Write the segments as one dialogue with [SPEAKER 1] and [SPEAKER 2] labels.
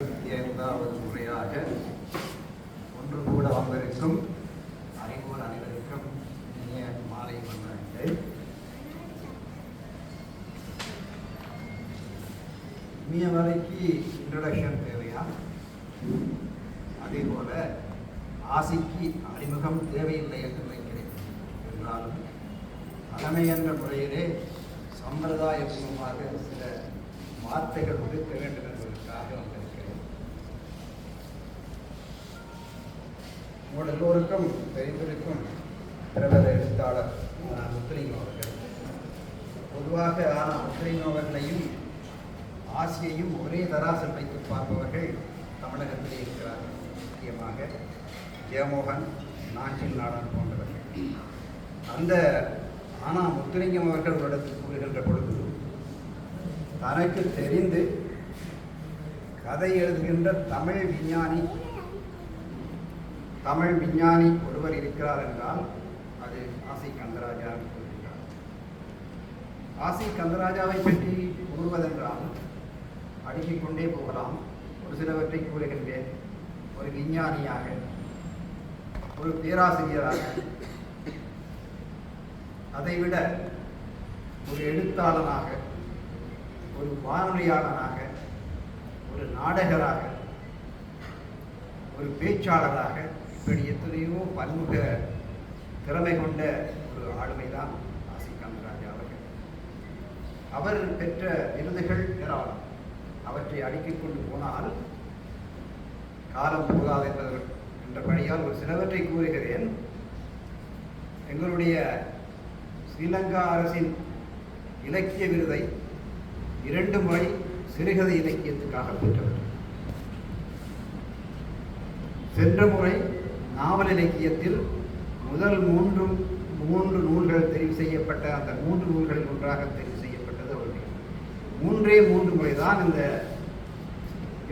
[SPEAKER 1] ஐந்தாவது முறையாக ஒன்று கூட வந்திருக்கும் அறிவோர் அனைவருக்கும் இனிய மாலை வணக்கங்கள். இனியவரைக்கு இன்ட்ரடக்ஷன் தேவையா? அதே போல ஆசைக்கு அறிமுகம் தேவையில்லை என்று நினைக்கிறேன். என்றாலும் தலைமை என்ற முறையிலே சம்பிரதாயபூர்வமாக சில வார்த்தைகள் ஒதுக்க வேண்டும் என்பதற்காக வந்திருக்கிறேன். உங்கள் எல்லோருக்கும் தெரிந்திருக்கும் பிரபல எழுத்தாளர் முத்துலிங்கம் அவர்கள். பொதுவாக முத்துலிங்கம் அவர்களையும் ஆசியையும் ஒரே தராசில் வைத்து பார்ப்பவர்கள் தமிழகத்திலே இருக்கிறார்கள். முக்கியமாக ஜெயமோகன், நாஞ்சில் நாடன் போன்றவர்கள். அந்த முத்துலிங்கம் அவர்கள் ஒரு இடத்தில் கூறுகின்ற பொழுது, தனக்கு தெரிந்து கதை எழுதுகின்ற தமிழ் விஞ்ஞானி ஒருவர் இருக்கிறார் என்றால் அது ஆசி கந்தராஜா கூறுகிறார். ஆசி கந்தராஜாவை பற்றி கூறுவதென்றால் அடுக்கிக் கொண்டே போகலாம். ஒரு சிலவற்றை கூறுகின்றேன். ஒரு விஞ்ஞானியாக, ஒரு பேராசிரியராக, அதைவிட ஒரு எழுத்தாளனாக, ஒரு வானொலியாளனாக, ஒரு நாடகராக, ஒரு பேச்சாளராக, இப்படி எத்தனையோ பன்முக திறமை கொண்ட ஒரு ஆளுமைதான் ஆசி கந்தராஜா அவர்கள். அவர் பெற்ற விருதுகள் ஏராளம். அவற்றை அடுக்கிக் கொண்டு போனால் காலம் போகாது என்றபடியால் ஒரு சிலவற்றை கூறுகிறேன். எங்களுடைய ஸ்ரீலங்கா அரசின் இலக்கிய விருதை 2 முறை சிறுகதை இலக்கியத்துக்காக பெற்றவர். சென்ற முறை நாவல் இலக்கியத்தில் முதல் மூன்று நூல்கள் தெரிவு செய்யப்பட்ட அந்த 3 நூல்களில் ஒன்றாக தெரிவு செய்யப்பட்டது அவர்கள். 3 முறைதான் இந்த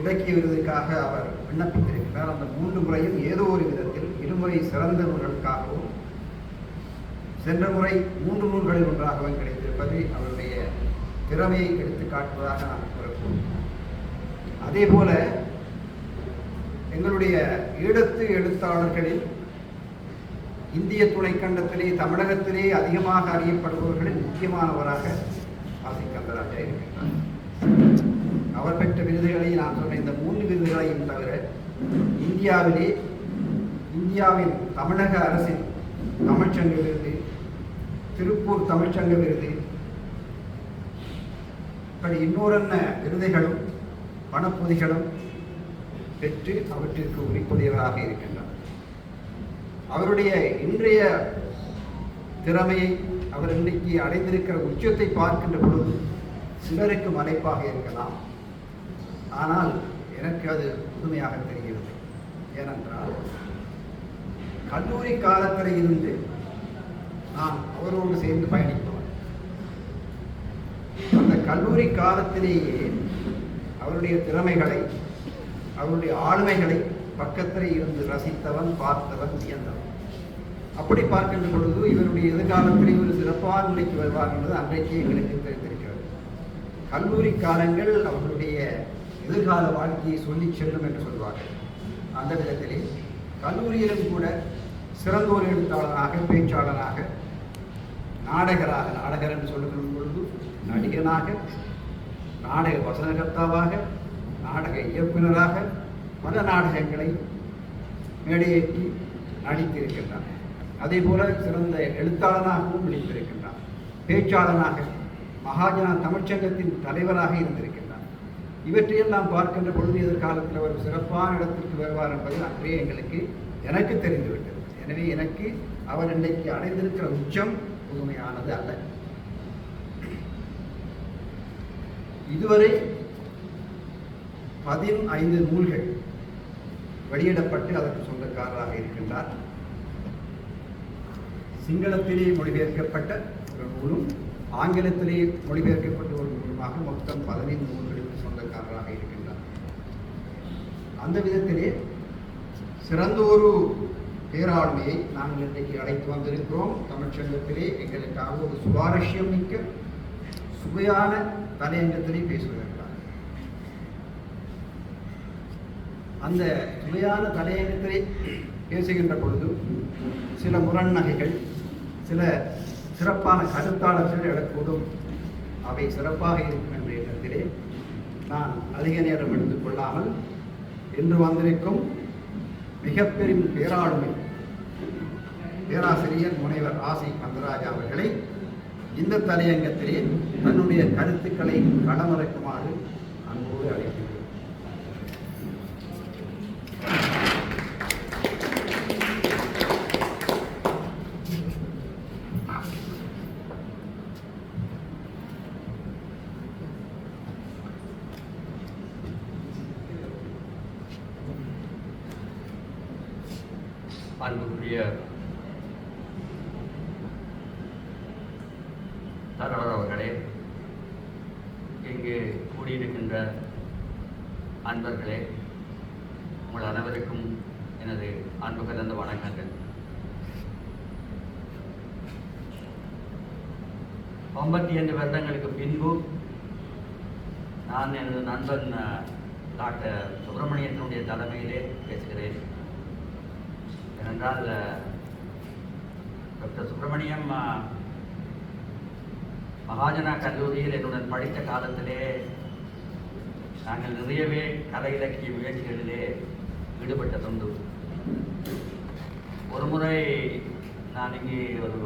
[SPEAKER 1] இலக்கிய விருதுக்காக அவர் விண்ணப்பித்திருக்கிறார். அந்த 3 முறையும் ஏதோ ஒரு விதத்தில் 2 முறை சிறந்த நூல்களுக்காகவும், சென்ற முறை 3 நூல்களில் ஒன்றாகவும் கிடைத்திருப்பது அவருடைய திறமையை எடுத்து காட்டுவதாக நாம் கூறக்கூடும். அதே போல எங்களுடைய ஈழத்து எழுத்தாளர்களில் இந்திய துணைக்கண்டத்திலே, தமிழகத்திலே அதிகமாக அறியப்படுபவர்களில் முக்கியமானவராக ஆசி கந்தராஜா இருக்கின்றார். அவர் பெற்ற விருதுகளை நான் சொன்ன இந்த 3 விருதுகளையும் தவிர இந்தியாவின் தமிழக அரசின் தமிழ்ச்சங்க விருது, திருப்பூர் தமிழ்ச்சங்க விருது, இப்படி இன்னொரு விருதுகளும் பணப்பொதிகளும் பெற்று அவற்றிற்கு உரிப்புடையவராக இருக்கின்றார். அவருடைய இன்றைய திறமையை, அவர் இன்றைக்கு அடைந்திருக்கிற உச்சத்தை பார்க்கின்ற பொழுது சிலருக்கு மலைப்பாக இருக்கலாம். ஆனால் எனக்கு அது புதுமையாக தெரிகிறது. ஏனென்றால் கல்லூரி காலத்தில் இருந்து நான் அவரோடு சேர்ந்து பயணிப்பவர். அந்த கல்லூரி காலத்திலேயே அவருடைய திறமைகளை, அவருடைய ஆளுமைகளை பக்கத்தில் இருந்து ரசித்தவன், பார்த்தவன், வியந்தவன். அப்படி பார்க்கின்ற பொழுது இவருடைய எதிர்காலத்திலே ஒரு சிறப்பான நிலைக்கு வருவார் என்பது அன்றைக்கே எங்களுக்கு தெரிந்திருக்கிறது. கல்லூரி காலங்கள் அவர்களுடைய எதிர்கால வாழ்க்கையை சொல்லிச் செல்லும் என்று சொல்வார்கள். அந்த விதத்திலே கல்லூரியிலும் கூட சிறந்த ஒரு எழுத்தாளராக, பேச்சாளராக, நாடகர் என்று சொல்லுகிற பொழுது நடிகனாக, நாடக வசனகர்த்தாவாக, நாடக இயக்குநராக பல நாடகங்களை மேடையேற்றி நடித்திருக்கின்றார். அதே போல சிறந்த எழுத்தாளனாகவும் நடித்திருக்கின்றார். பேச்சாளனாக மகாஜன தமிழ்ச்சங்கத்தின் தலைவராக இருந்திருக்கின்றார். இவற்றையெல்லாம் பார்க்கின்ற பொழுது எதிர்காலத்தில் ஒரு சிறப்பான இடத்திற்கு வருவார் என்பது அன்றே எனக்கு தெரிந்துவிட்டது. எனவே எனக்கு அவர் இன்றைக்கு அடைந்திருக்கிற உச்சம் புதுமையானது அல்ல. இதுவரை 15 நூல்கள் வெளியிடப்பட்டு அதற்கு சொந்தக்காரராக இருக்கின்றார். சிங்களத்திலே மொழிபெயர்க்கப்பட்ட ஒரு நூலும், ஆங்கிலத்திலே மொழிபெயர்க்கப்பட்ட ஒரு நூலுமாக மொத்தம் 15 நூல்களுக்கு சொந்தக்காரராக இருக்கின்றார். அந்த விதத்திலே சிறந்த ஒரு பேராளுமையை நாங்கள் இன்றைக்கு அழைத்து வந்திருக்கிறோம். தமிழ்ச்சங்கத்திலே எங்களுக்காக ஒரு சுவாரஸ்யம் மிக்க சுவையான தலையங்கத்திலே பேசுகிறார். அந்த சுவையான தலையங்கத்தை பேசுகின்ற பொழுது சில முரண்நகைகள், சில சிறப்பான கருத்தாளர்கள் எழக்கூடும். அவை சிறப்பாக இருக்கும் என்ற எண்ணத்திலே நான் அதிக நேரம் எடுத்துக்கொள்ளாமல் இன்று வந்திருக்கும் மிக பெரும் பேராளுமை பேராசிரியர் முனைவர் ஆசி கந்தராஜா அவர்களை இந்த தலையங்கத்திலே தன்னுடைய கருத்துக்களை களமிறக்குமாறு அன்போடு அழைக்கிறேன்.
[SPEAKER 2] அன்புக்குரிய தலைவர் அவர்களே, இங்கு கூடியிருக்கின்ற அன்பர்களே, உங்கள் அனைவருக்கும் எனது அன்பு கலந்த வணக்கங்கள். 52 வருடங்களுக்கு பின்பு நான் எனது நண்பன் டாக்டர் சுப்பிரமணியத்தினுடைய தலைமையிலே பேசுகிறேன். ஏனென்றால் டாக்டர் சுப்பிரமணியம் மகாஜனா கல்லூரியில் என்னுடன் படித்த காலத்திலே நாங்கள் நிறையவே கலை இலக்கிய முயற்சிகளிலே ஈடுபட்டதுண்டு. ஒரு முறை நான் இங்கே ஒரு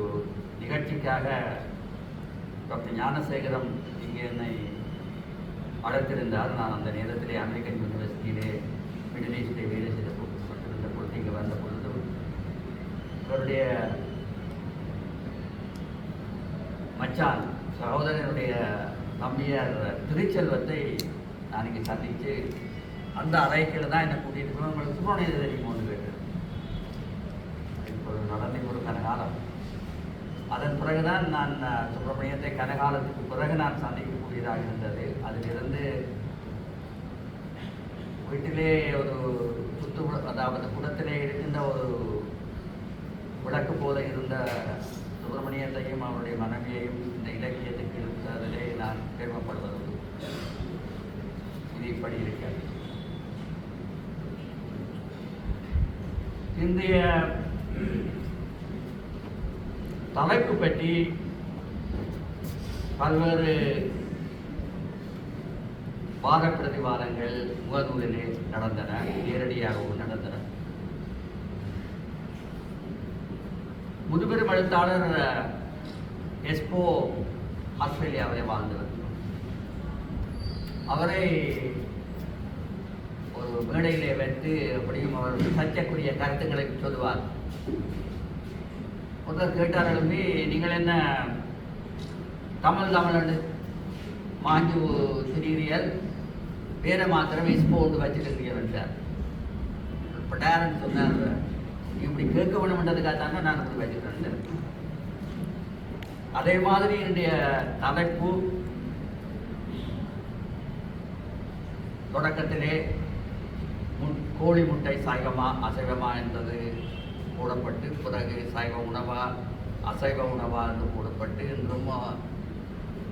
[SPEAKER 2] நிகழ்ச்சிக்காக டாக்டர் ஞானசேகரம் இங்கே என்னை அழைத்திருந்தார். நான் அந்த நேரத்திலே அமெரிக்கன் யூனிவர்சிட்டியிலே மிடில் ஈஸ்டை வேலை செய்து கொண்டிருந்த பொழுது இங்கே வந்த பொழுது இவருடைய மச்சான் சகோதரனுடைய தம்பியார் திருச்செல்வத்தை நான் இங்கே சந்தித்து அந்த அறைக்கில் தான் என்னை கூட்டிகிட்டு போய் உங்களுக்கு சுப்பிரமணியத்தை தெரியுமோன்னு கேட்டேன். இப்போ நடந்த ஒரு கனகாலம். அதன் பிறகுதான் நான் சுப்பிரமணியத்தை கனகாலத்துக்கு பிறகு நான் சந்திக்கக்கூடியதாக இருந்தது. அதிலிருந்து வீட்டிலே ஒரு அதாவது குடத்திலே இருக்கின்ற ஒரு விளக்கு போல இருந்த சுப்பிரமணியத்தையும் அவருடைய மனைவியையும் இந்த இலக்கியத்துக்கு இருந்ததிலே நான் பெருமைப்படுவது. இது இப்படி இருக்கிறது. இன்றைய தலைப்பு பற்றி பல்வேறு வாத பிரதிவாதங்கள் முகநூலிலே நடந்தன, நேரடியாகவும் நடந்தன. முதுபெரும் எழுத்தாளர் எஸ்போ ஆஸ்திரேலியாவிலே வாழ்ந்தவர். அவரை ஒரு மேடையிலே வைத்து அப்படியும் அவர் சர்ச்சைக்குரிய கருத்துக்களை சொல்லுவார். ஒருத்தர் கேட்டார், எழும்பி, நீங்கள் என்ன தமிழ் மாஞ்சு திடீரியல் பேரை மாத்திரம் எஸ்போ ஒன்று வச்சுருக்கிறீர்கள் என்றார். இப்போ டேரன் சொன்னார், இப்படி கேட்க வேணும்ன்றதுக்காக தானே நான் இப்படி வச்சுக்கிறேன். அதே மாதிரி என்னுடைய தலைப்பு தொடக்கத்திலே கோழி முட்டை சைவமா அசைவமா என்பது போடப்பட்டு, பிறகு சைவ உணவா அசைவ உணவா என்று போடப்பட்டு, இன்றும்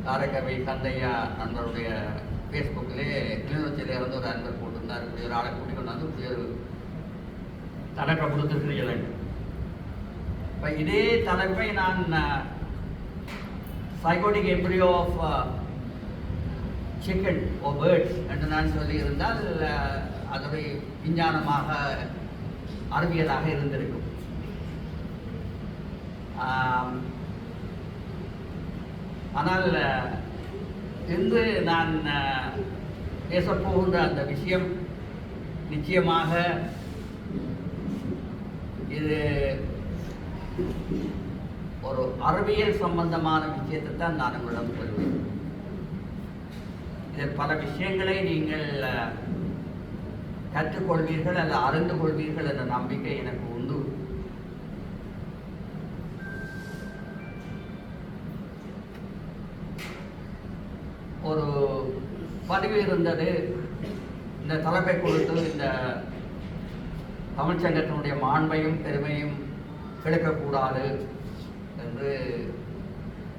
[SPEAKER 2] காரைக்கவி கந்தையா நண்பருடைய ஃபேஸ்புக்கிலே கிளிநொச்சியில இருந்து ஒரு அன்பர் போட்டிருந்தார். இப்படி ஒரு ஆளை கூட்டிக் கொண்டாந்து இப்படி ஒரு தலைப்பை கொடுத்துருக்கிறீர்கள். இப்போ இதே தலைப்பை நான் zygotic embryo of chicken or birds என்று நான் சொல்லியிருந்தால் அதோடைய விஞ்ஞானமாக அறிவியலாக இருந்திருக்கும். ஆனால் இன்று நான் பேசப்போகின்ற அந்த விஷயம் நிச்சயமாக இது ஒரு அறிவியல் சம்பந்தமான விஷயத்தை தான் நான் உங்களிடம் சொல்வேன். இதில் பல விஷயங்களை நீங்கள் கற்றுக்கொள்வீர்கள் அல்ல அறிந்து கொள்வீர்கள் என்ற நம்பிக்கை எனக்கு உண்டு. ஒரு பதிவு இருந்தது, இந்த தலைப்பை கொடுத்து இந்த தமிழ்ச்சங்கத்தினுடைய மாண்பையும் பெருமையும் கெடுக்கக்கூடாது என்று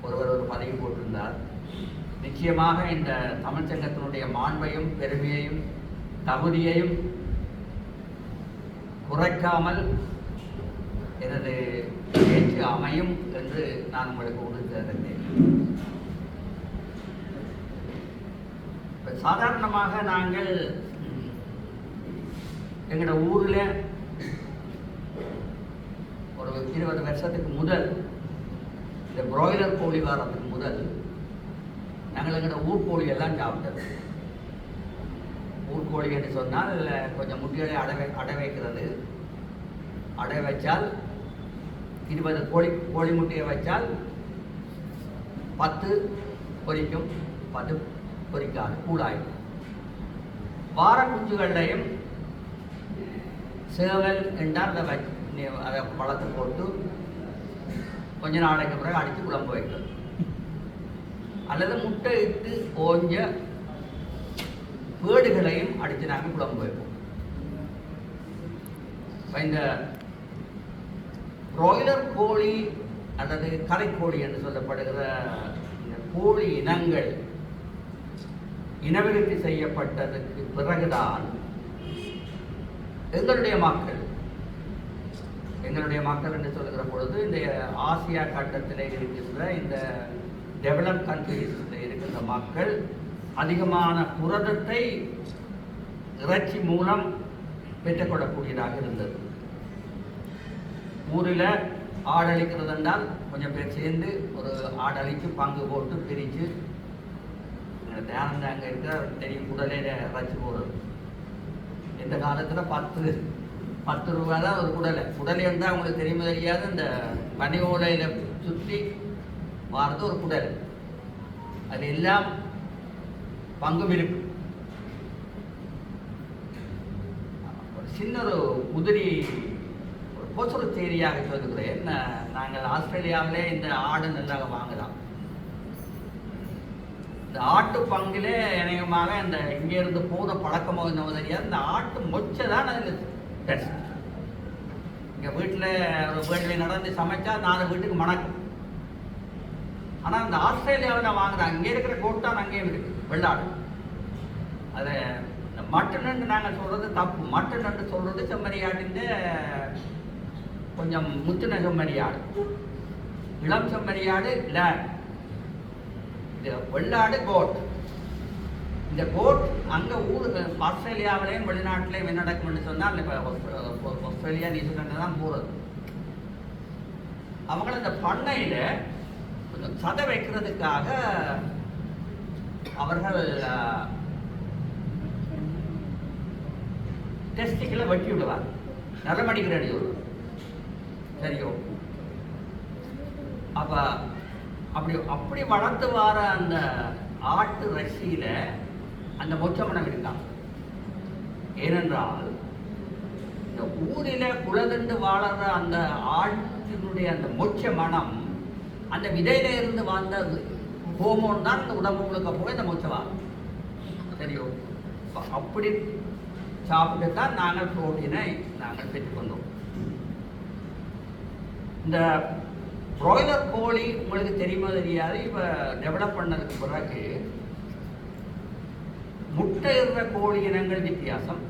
[SPEAKER 2] ஒருவர் ஒரு பதிவு போட்டிருந்தார். நிச்சயமாக இந்த தமிழ்ச்சங்கத்தினுடைய மாண்பையும் பெருமையையும் தகுதியையும் குறைக்காமல் எனது பேச்சு அமையும் என்று நான் உங்களுக்கு உறுதி தருகிறேன். சாதாரணமாக நாங்கள் எங்களோட ஊரில் ஒரு 20 வருஷத்துக்கு முதல் இந்த பிராய்லர் கோழி வாரத்துக்கு முதல் நாங்கள் எங்களோட ஊர்கோழி எல்லாம் சாப்பிட்டது. ஊர்கோழி என்று சொன்னால் கொஞ்சம் முட்டிகளை அடை வைக்கிறது. அடை வச்சால் 20 கோழி முட்டையை வச்சால் 10 பொரிக்கும், 10 பொரிக்காது, கூடாயிடும். வார குஞ்சுகளையும் சேவல் என்றால் அதை வளர்த்து போட்டு கொஞ்ச நாளைக்கு பிறகு அடித்து குழம்பு வைக்கிறது, அல்லது முட்டை இட்டு ஓஞ்ச பேடுகளையும் அடித்து நாங்கள் குழம்பு வைப்போம். இந்த பிராய்லர் கோழி அல்லது கரைக்கோழி என்று சொல்லப்படுகிற இந்த கோழி இனங்கள் இனவிருத்தி செய்யப்பட்டதுக்கு பிறகுதான் எங்களுடைய மக்கள் என்று சொல்லுகிற பொழுது இந்த ஆசியா கட்டத்தில் இருக்கின்ற இந்த டெவலப் கண்ட்ரீஸில் இருக்கின்ற மக்கள் அதிகமான புரதத்தை இறைச்சி மூலம் பெற்றுக்கொள்ளக்கூடியதாக இருந்தது. ஊரில் ஆடழிக்கிறது என்றால் கொஞ்சம் பேர் சேர்ந்து ஒரு ஆடழித்து பங்கு போட்டு பிரித்து தியானம் அங்கே இருக்கிற தெரியும் குடலையில் இறைச்சி போடுறது. இந்த காலத்தில் 10 ரூபா தான் ஒரு குடலை இருந்தால் அவங்களுக்கு தெரியுமா தெரியாது. இந்த பனி ஓலையில் சுற்றி வாரது ஒரு குடலை, அது எல்லாம் பங்கும் இருக்கு. ஒரு சின்ன ஒரு உதிரி ஒரு பொசுறு செய்தியாக சொல்லுகிறேன். நாங்கள் ஆஸ்திரேலியாவிலே இந்த ஆடு நல்லா வாங்கலாம். இந்த ஆட்டு பங்கிலே இணையமாக இந்த இங்கேருந்து போத பழக்கமோ என்னவோ தெரியாது, இந்த ஆட்டு மொச்சை தான் அதில் பெஸ்ட். இங்கே வீட்டில் நடந்து சமைச்சா 4 வீட்டுக்கு மணக்கும். ஆனால் இந்த ஆஸ்திரேலியாவில் வாங்குறாங்க, இங்கே இருக்கிற கோட்டான் அங்கேயும் இருக்குது வெள்ளாடு. அதை இந்த மட்டன்னு நாங்கள் சொல்கிறது தப்பு. மட்டன்னு சொல்கிறது செம்மறியாட்டின் கொஞ்சம் முத்தின செம்மறியாடு, இளம் செம்மறியாடு லேண்ட். இந்த வெள்ளாடு கோட். இந்த கோட் அங்கே ஆஸ்திரேலியாவிலேயும் வெளிநாட்டிலையும் என்ன நடக்கும்னு சொன்னால், இப்போ ஆஸ்திரேலியா நியூசிலாண்டு தான் போகிறது. அவங்கள இந்த பண்ணையில் கொஞ்சம் சதை வைக்கிறதுக்காக அவர்கள் டெஸ்டிகளை வெட்டி விடுவார், நரமடிக்கிற அடி வரும். சரியோ? அப்போ அப்படி வளர்த்து வர அந்த ஆட்டு ரசியில அந்த மொச்ச மனம் இருக்கான். ஏனென்றால் இந்த ஊரில குலதண்டு வாழற அந்த ஆட்டினுடைய அந்த மொச்ச மனம் அந்த விதையில இருந்து வந்த ஹோமோன் தான் இந்த உடம்பு முழுக்க போக இந்த மொச்ச வாரம். சரியோ? அப்படி சாப்பிட்டு தான் நாங்கள் புரோட்டீனை நாங்கள் பெற்றுக்கொண்டோம். இந்த பிராய்லர் கோழி உங்களுக்கு தெரியுமா தெரியாது, இப்போ டெவலப் பண்ணதுக்கு பிறகு முட்டை இடுற கோழி இனங்கள் வித்தியாசம்,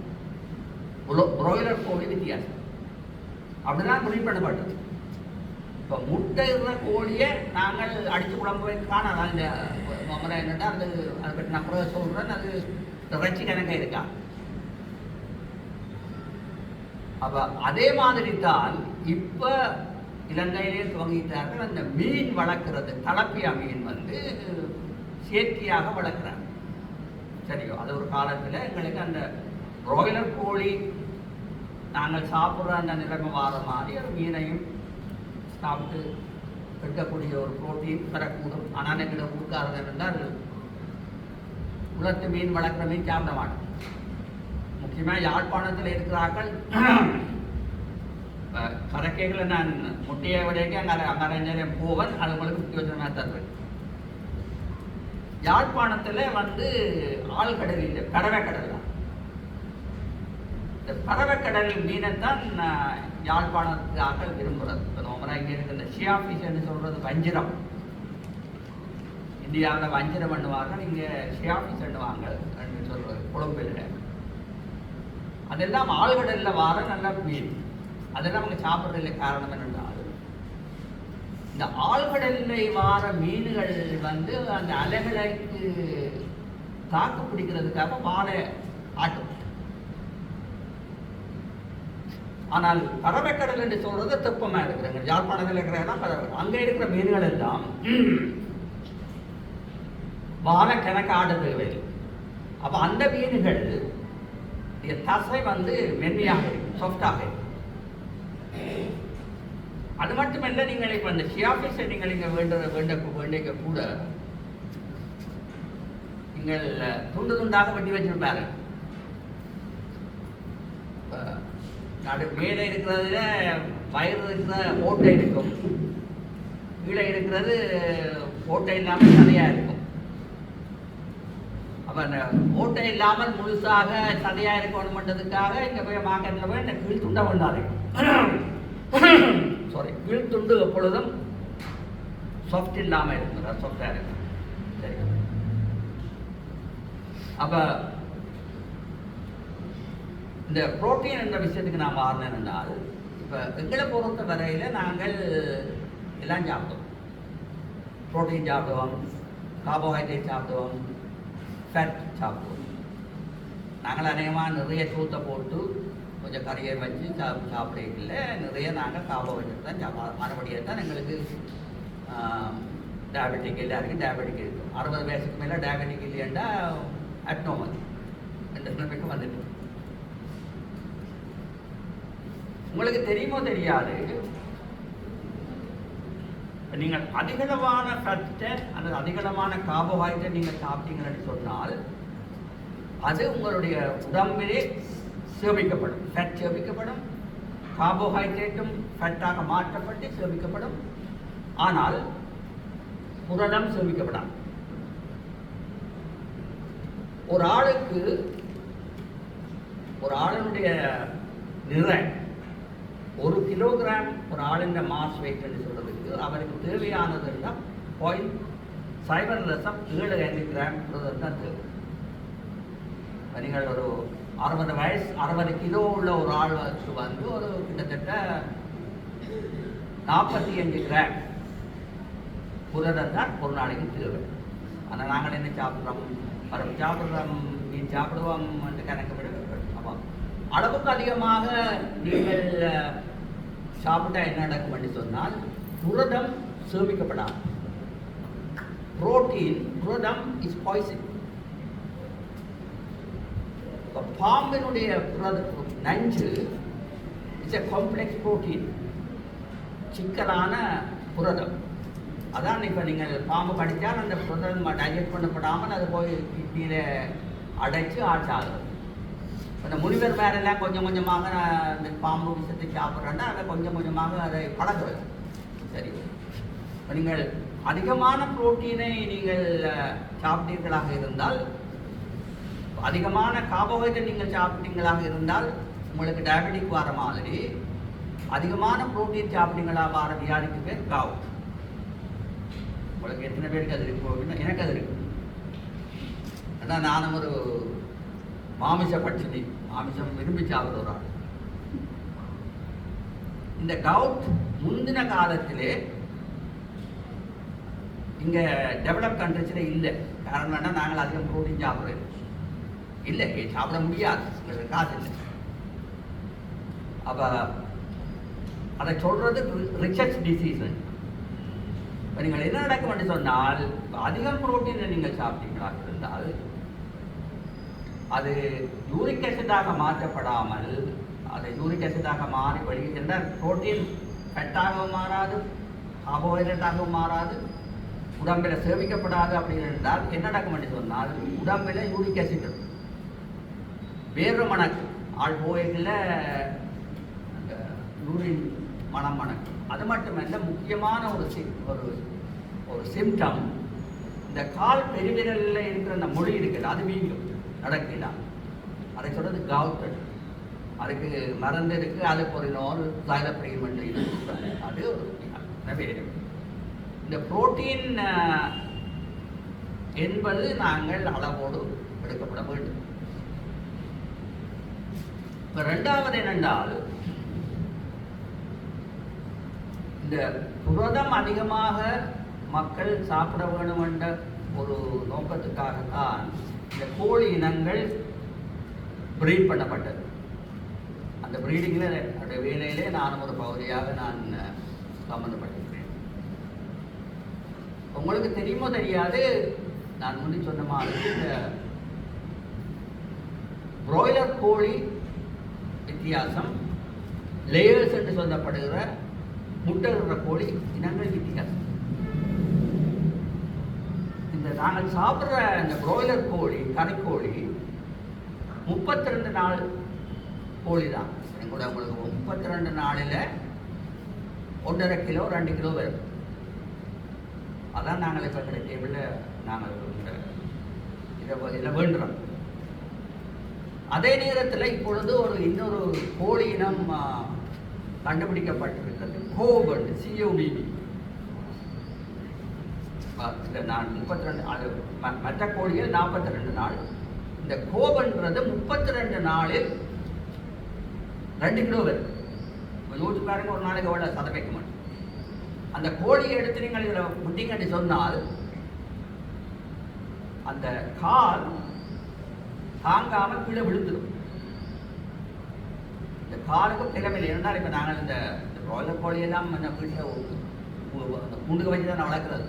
[SPEAKER 2] பிராய்லர் கோழி வித்தியாசம், அப்படிதான் முடிவு பண்ணப்பட்டது. இப்போ முட்டை இடுற கோழியை நாங்கள் அடித்து குழம்பு வைக்கான அந்த மமரை என்னட்டா அது அதை பற்றி நான் கூட சொல்கிறேன். அது இறைச்சி கணக்காக இருக்கா. அப்போ அதே மாதிரி தான் இப்போ இலங்கையிலே துவங்கிட்டார்கள். அந்த மீன் வளர்க்குறது, தலப்பியா மீன் செயற்கையாக வளர்க்குறாங்க. சரியோ? அது ஒரு காலத்தில் எங்களுக்கு அந்த பிராய்லர் கோழி நாங்கள் சாப்பிட்ற அந்த நிலைமை வார மாதிரி ஒரு மீனையும் சாப்பிட்டு எடுக்கக்கூடிய ஒரு புரோட்டீன் பெறக்கூடும். ஆனால் எங்களை ஊர்க்காரர்கள் இருந்தால் உலர்த்து மீன் வளர்க்குற மீன் சாப்பிட மாட்டோம். முக்கியமாக யாழ்ப்பாணத்தில் இருக்கிறார்கள். கரக்கைகளை நான் முட்டையை வரைக்கும் அங்கே நேரம் போவன், அது உங்களுக்கு பிரயோஜனமாக தருவேன். யாழ்ப்பாணத்தில் ஆழ்கடல் இல்லை, பறவைக்கடல் தான். இந்த பறவைக்கடல் மீனைத்தான் யாழ்ப்பாணத்துக்கு ஆக்கள் விரும்புகிறது. இப்போ நம்ம இங்கே இருக்க இந்த ஷியா ஃபிஷ்ன்னு சொல்கிறது வஞ்சிரம். இந்தியாவில் வஞ்சிரம் பண்ணுவாங்க, இங்கே ஷியா ஃபிஷ் பண்ணுவாங்க சொல்கிறது கொழும்பில். அதெல்லாம் ஆழ்கடலில் வார நல்ல மீன். அதெல்லாம் அவங்க சாப்பிட்றதுல காரணம் என்னென்றால் இந்த ஆழ்கடலில் வார மீன்கள் வந்து அந்த அலைகளுக்கு தாக்கு பிடிக்கிறதுக்காக வாழை ஆட்டும். ஆனால் கடற்கடல் என்று சொல்றது தெப்பமாக இருக்கிறாங்க. யாழ்ப்பாணத்தில் இருக்கிறதெல்லாம் அங்கே இருக்கிற மீன்கள் எல்லாம் வாழை கணக்கு ஆட தேவையில்லை. அப்போ அந்த மீன்கள் தசை வந்து மென்மையாக இருக்கும், சாஃப்டாக இருக்கும். அது மட்டுமல்ல, நீங்கள் இப்போ அந்த ஷியாபிஸை நீங்கள் இங்கே வேண்டிக்க கூட நீங்கள் துண்டு துண்டாக வெட்டி வச்சிருப்பாரு. நடு மேலே இருக்கிறதுல வயிறு இருக்கிற ஓட்டை இருக்கும், கீழே இருக்கிறது ஓட்டை இல்லாமல் சதையாக இருக்கும். அப்போ அந்த ஓட்டை இல்லாமல் முழுசாக சதையாக இருக்கணும்ன்றதுக்காக இங்கே போய் மார்க்கெட்டில் போய் இந்த கீழ் துண்டை கொண்டாரு. சாரி, கீழ் துண்டு எப்பொழுதும் சாஃப்ட் இல்லாமல் இருக்கும், சாஃப்டாக இருக்கும். சரி, அப்போ இந்த புரோட்டீன் என்ற விஷயத்துக்கு நான் மாறினேன் என்றால், இப்போ எங்களை பொறுத்த வரையில் நாங்கள் எல்லாம் சாப்பிடுவோம். புரோட்டீன் சாப்பிடுவோம், கார்போஹைட்ரேட் சாப்பிடுவோம், ஃபேட் சாப்பிடுவோம். நாங்கள் அநேகமாக நிறைய சூத்தை போட்டு கொஞ்சம் கறியை வச்சு சாப்பிடல. நிறைய நாங்கள் கார்போஹைட்ரேட் தான் சாப்பிடுவோம். மறுபடியும் தான் எங்களுக்கு டயபெட்டிக் எல்லாருக்கும் டயபெட்டிக் இருக்கும். 60 வயசுக்கு மேலே டயபெட்டிக் இல்லையாண்டா அட்னோமல் என்ற நிலைமைக்கு வந்துட்டு. உங்களுக்கு தெரியுமோ தெரியாது, நீங்கள் அதிகளவான ஃபேட்டை அல்லது அதிகளவான கார்போஹைட்ரேட் நீங்கள் சாப்பிட்டீங்கன்னு சொன்னால் அது உங்களுடைய உடம்பிலே சேமிக்கப்படும். ஃபேட் சேமிக்கப்படும், கார்போஹைட்ரேட்டும் ஃபேட்டாக மாற்றப்பட்டு சேமிக்கப்படும். ஆனால் புரதம் சேமிக்கப்படாது. ஒரு ஆளுடைய நிறை 1 கிலோகிராம் ஒரு ஆளின் மாஸ் வெயிட் என்று சொல்றதுக்கு அவருக்கு தேவையானது 0.7 கிராம் புரதம் தான் தேவை. நீங்கள் ஒரு 60 வயசு 60 கிலோ உள்ள ஒரு ஆளுக்கு வந்து ஒரு கிட்டத்தட்ட 45 கிராம் புரதம் தான் ஒரு நாளைக்கு தேவை. ஆனால் நாங்கள் என்ன சாப்பிட்றோம், மீன் சாப்பிடுவோம் என்று கணக்கு விட. ஆமாம், அளவுக்கு அதிகமாக நீங்கள் சாப்பிட்டா என்ன நடக்கும் என்று சொன்னால் புரதம் சேமிக்கப்படாது. புரதம் இஸ் பாய்சன். பாம்பினுடைய நஞ்சு இட்ஸ் எ காம்ப்ளெக்ஸ் புரோட்டீன், சிக்கலான புரதம். அதான் இப்போ நீங்கள் பாம்பு கடித்தால் அந்த புரதம் டைஜஸ்ட் பண்ணப்படாமல் அது போய் கிட்னியில் அடைச்சு ஆச்சாகும். அந்த முனிவர் வேறெல்லாம் கொஞ்சம் கொஞ்சமாக அந்த பாம்பு விஷத்தை சாப்பிட்றேன்னா அதை கொஞ்சம் கொஞ்சமாக அதை பழகுறது. சரி, இப்போ நீங்கள் அதிகமான புரோட்டீனை நீங்கள் சாப்பிட்டீர்களாக இருந்தால், அதிகமான கார்போஹைட்ரேட் நீங்கள் சாப்பிட்டீங்களாக இருந்தால் உங்களுக்கு டயபெட்டிக் வர மாதிரி, அதிகமான புரோட்டீன் சாப்பிட்டீங்களா வர வியாதிக்கு பேர் காவுட். உங்களுக்கு எத்தனை பேருக்கு அது இருக்கும் அப்படின்னா எனக்கு அது இருக்கு. அதான் நானும் ஒரு மாமிச பட்சணி, மாமிசம் விரும்பி சாப்பிடுறாங்க. இந்த கவுட் முந்தின காலத்திலே இங்கே டெவலப் கண்ட்ரிஸில் இல்லை. காரணம் என்ன, நாங்கள் அதிகம் ப்ரோட்டீன் சாப்பிட்றோம் இல்லை, சாப்பிட முடியாது, எங்களுக்கு காசு இல்லை. அப்போ அதை சொல்கிறது ரிச்சர்ஸ் டிசீஸ். இப்போ நீங்கள் என்ன நடக்கும் என்று சொன்னால், அதிகம் புரோட்டீனை நீங்கள் சாப்பிட்டீங்களாக இருந்தால் அது யூரிக் ஆசிடாக மாற்றப்படாமல், அதை யூரிக் ஆசிடாக மாறி வெளியேற்றால் புரோட்டீன் ஃபேட்டாகவும் மாறாது, கார்போஹைட்ரேட்டாகவும் மாறாது, உடம்பில் சேமிக்கப்படாது. அப்படின்னு இருந்தால் என்ன நடக்கும் என்று சொன்னால் உடம்பில் யூரிக் ஆசிட் வேறு மணக்கு ஆள் போயில அந்த யூரின் மனம் மணக்கு. அது மட்டுமல்ல, முக்கியமான ஒரு சிம்டம், இந்த கால் பெருவிரலில் இருக்கிற அந்த மொழி இருக்குது, அது வீங்கும், நடக்கலாம். அதை சொல்றது கவுட். அதுக்கு மருந்து இருக்கு, அதுக்கு ஒரு நோல் சைலப்ரிமெண்ட் இருக்கு. அது ஒரு எனவே இந்த புரோட்டீன் என்பது நாங்கள் அளவோடு எடுக்கப்பட வேண்டும். இப்போ ரெண்டாவது என்னென்றால், இந்த புரதம் அதிகமாக மக்கள் சாப்பிட வேணும் என்ற ஒரு நோக்கத்துக்காகத்தான் இந்த கோழி இனங்கள் பிரீட் பண்ணப்பட்டது. அந்த பிரீடிங்கில் அந்த வேலையிலே நானும் ஒரு பகுதியாக நான் சம்பந்தப்பட்டிருக்கிறேன். உங்களுக்கு தெரியுமோ தெரியாது, நான் முந்தி சொன்ன மாதிரி இந்த பிராய்லர் கோழி வித்தியாசம், லேயர்ஸ் என்று சொல்லப்படுகிற முட்டையிடுற கோழி இனங்கள் வித்தியாசம். இந்த நாங்கள் சாப்பிட்ற இந்த பிராய்லர் கோழி, கறிக்கோழி 32 நாள் கோழி தான். கூட உங்களுக்கு 32 நாளில் 1.5 கிலோ 2 கிலோ வரும். அதான் நாங்கள் இப்போ எங்கள் டேபிளில் நாங்கள் இதை வேண்டுறோம். அதே நேரத்தில் இப்பொழுது இன்னொரு கோழி இனம் கண்டுபிடிக்கப்பட்டிருக்கிறது, கோபன், COBB. இந்த நான் 32 அது மற்ற கோழிகள் 42 நாள். இந்த கோபன்றது 32 நாளில் 2 கிலோ வரும். யோசிச்சு பாருங்க, ஒரு நாளைக்கு எவ்வளோ சதை வைக்க மாட்டோம். அந்த கோழியை எடுத்து நீங்கள் இதில் முட்டிங்கன்னு சொன்னால் அந்த கால் தாங்காமல் கீழே விழுந்துடும். இந்த காலுக்கு திறமையில் இருந்தால், இப்போ நாங்கள் இந்த பிராய்லர் கோழியெல்லாம் இந்த வீட்டில் கூண்டுக்கு வச்சு தான் வளர்க்குறது.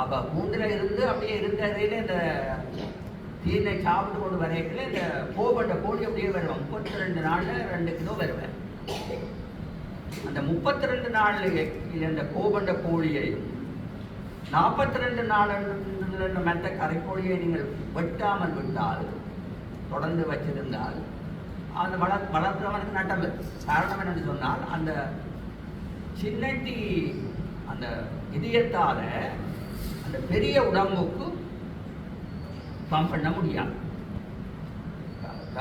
[SPEAKER 2] அப்போ கூண்டில் இருந்து அப்படியே இருந்ததையில் இந்த தீனை சாப்பிட்டு கொண்டு வரையில இந்த கோபண்ட கோழி அப்படியே வருவேன். 32 நாளில் 2 கிலோ வருவேன். அந்த 32 நாளில் இந்த கோபண்ட கோழியையும் 42 நாள் மற்ற கரைக்கோழியை நீங்கள் வெட்டாமல் விட்டால், தொடர்ந்து வச்சிருந்தால், அந்த வளர்க்கிறவனுக்கு நட்டம் வரும். காரணம் என்னன்னு சொன்னால், அந்த சின்னட்டி அந்த இதயத்தால அந்த பெரிய உடம்புக்கு பம்ப் பண்ண முடியாது,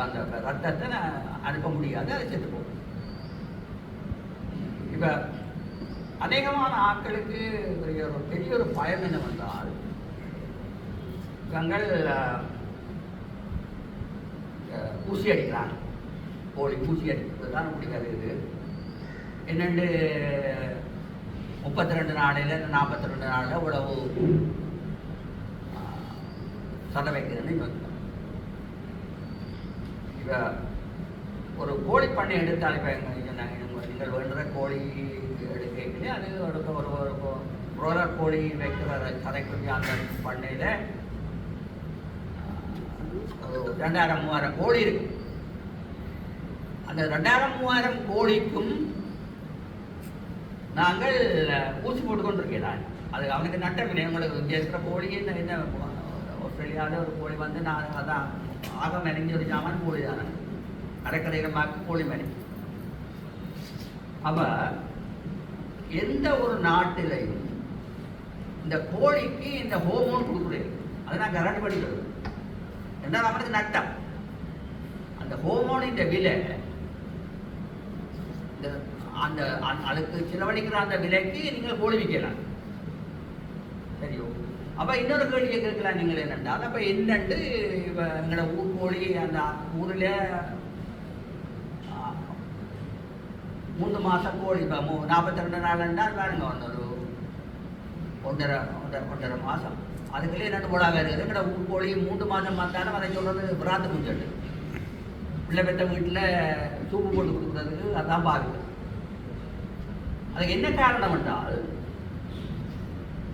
[SPEAKER 2] அந்த ரத்தத்தை அனுப்ப முடியாது, அதை செத்து போகும். இப்போ அநேகமான ஆட்களுக்கு ஒரு பெரிய ஒரு பயம் என்னவென்றால், தங்கள் ஊசி அடிக்கிறாங்க. கோழி ஊசி அடிக்கிறது தான் முடியாது. இது என்னென்று 32 நாளில் 42 நாளில் இவ்வளவு சதை வைக்கிறதுன்னு யோசிக்கலாம். இப்போ ஒரு கோழி பண்ணை எடுத்தால், இப்போ நீங்கள் வேண்டுற கோழி எடுக்கல, அது ஒரு பிராய்லர் கோழி வைக்கிற சதைக்குரிய அந்த பண்ணையில் 2000-3000 கோழி இருக்கு. அந்த 2000-3000 கோழிக்கும் நாங்கள் ஊசி போட்டுக்கொண்டிருக்கிறோம். அது அவனுக்கு நட்டமில்லை. உங்களுக்கு இருக்கிற கோழி என்ன ஆஸ்திரேலியாவில் ஒரு கோழி வந்து நான் அதான் ஆக மெனஞ்சி ஒரு சாமான் கோழி தானே, அரைக்கரையிடமாக்க கோழி மணி. அப்போ எந்த ஒரு நாட்டிலையும் இந்த கோழிக்கு இந்த ஹோமோன் கொடுக்குறது, அதை நான் கரண்ட் படிக்கிறது என்றால் அவனுக்கு நட்டம். அந்த ஹோமோனின் விலை, இந்த அந்த அதுக்கு செலவழிக்கிற அந்த விலைக்கு நீங்கள் கோழி விற்கலாம். சரியோ? அப்போ இன்னொரு கேள்வியை கேட்கலாம் நீங்கள் என்னென்றால், அப்போ என்னண்டு இப்போ எங்களோட ஊர் கோழி அந்த ஊரில் 3 மாதம் கோழி, இப்போ 42 நாள் என்றால் பாருங்க, ஒரு 1.5 மாதம், அதுக்குள்ளே 2 கோழா வருது. எங்களோட ஊர் கோழி 3 மாதம் வந்தாலும் அதை சொல்கிறது பிராத்து குஞ்சட்டு, பிள்ளை பெற்ற வீட்டில் சூப்பு போட்டு கொடுக்குறதுக்கு அதான் பாருங்க. அதுக்கு என்ன காரணம் என்றால்,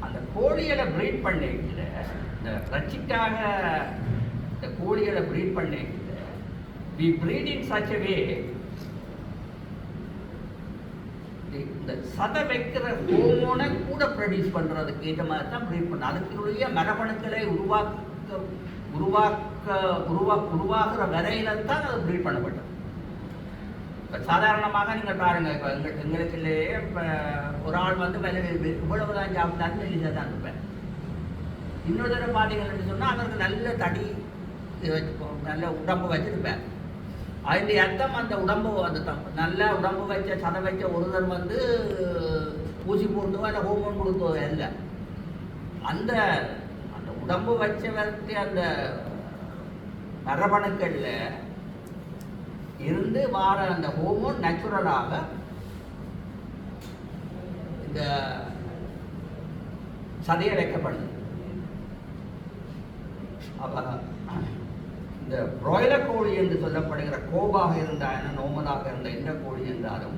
[SPEAKER 2] அந்த கோழிகளை ப்ரீட் பண்ணிக்கிற இந்த ரட்சிக்காக இந்த கோழிகளை ப்ரீட் பண்ணிக்கிற we breed in such a way, இந்த சதை வைக்கிற ஹோமோனை கூட ப்ரொடியூஸ் பண்ணுறதுக்கு ஏற்ற மாதிரி தான் ப்ரீட் பண்ண, அதுக்குரிய மரபணுக்களை உருவாக்குற வரையில தான் அது ப்ரீட் பண்ணப்பட்டது. இப்போ சாதாரணமாக நீங்கள் பாருங்கள், இப்போ எங்களுக்குள்ளேயே இப்போ ஒரு ஆள் வந்து இவ்வளவு தான் சாப்பிட்டாலும் மெல்லிசாக தான் இருப்பேன். இன்னொரு தடவை பார்த்தீங்கன்னு சொன்னால் அவருக்கு நல்ல தடி நல்ல உடம்பு வச்சுருப்பேன். அதனுடைய அர்த்தம் அந்த உடம்பு அந்த நல்ல உடம்பு வச்ச சதை வச்ச ஒருவர் வந்து ஊசி போட்டு அந்த ஹோமோன் கொடுத்தது இல்லை. அந்த உடம்பு வச்சவருக்கு அந்த மரபணுக்களில் இருந்து வார அந்த ஹோமோன் நேச்சுரலாக இந்த சதையை வைக்கப்படுது. அப்ப இந்த பிராய்லர் கோழி என்று சொல்லப்படுகிற கோபாக இருந்தாலும் நோமலாக இருந்த எந்த கோழி இருந்தாலும்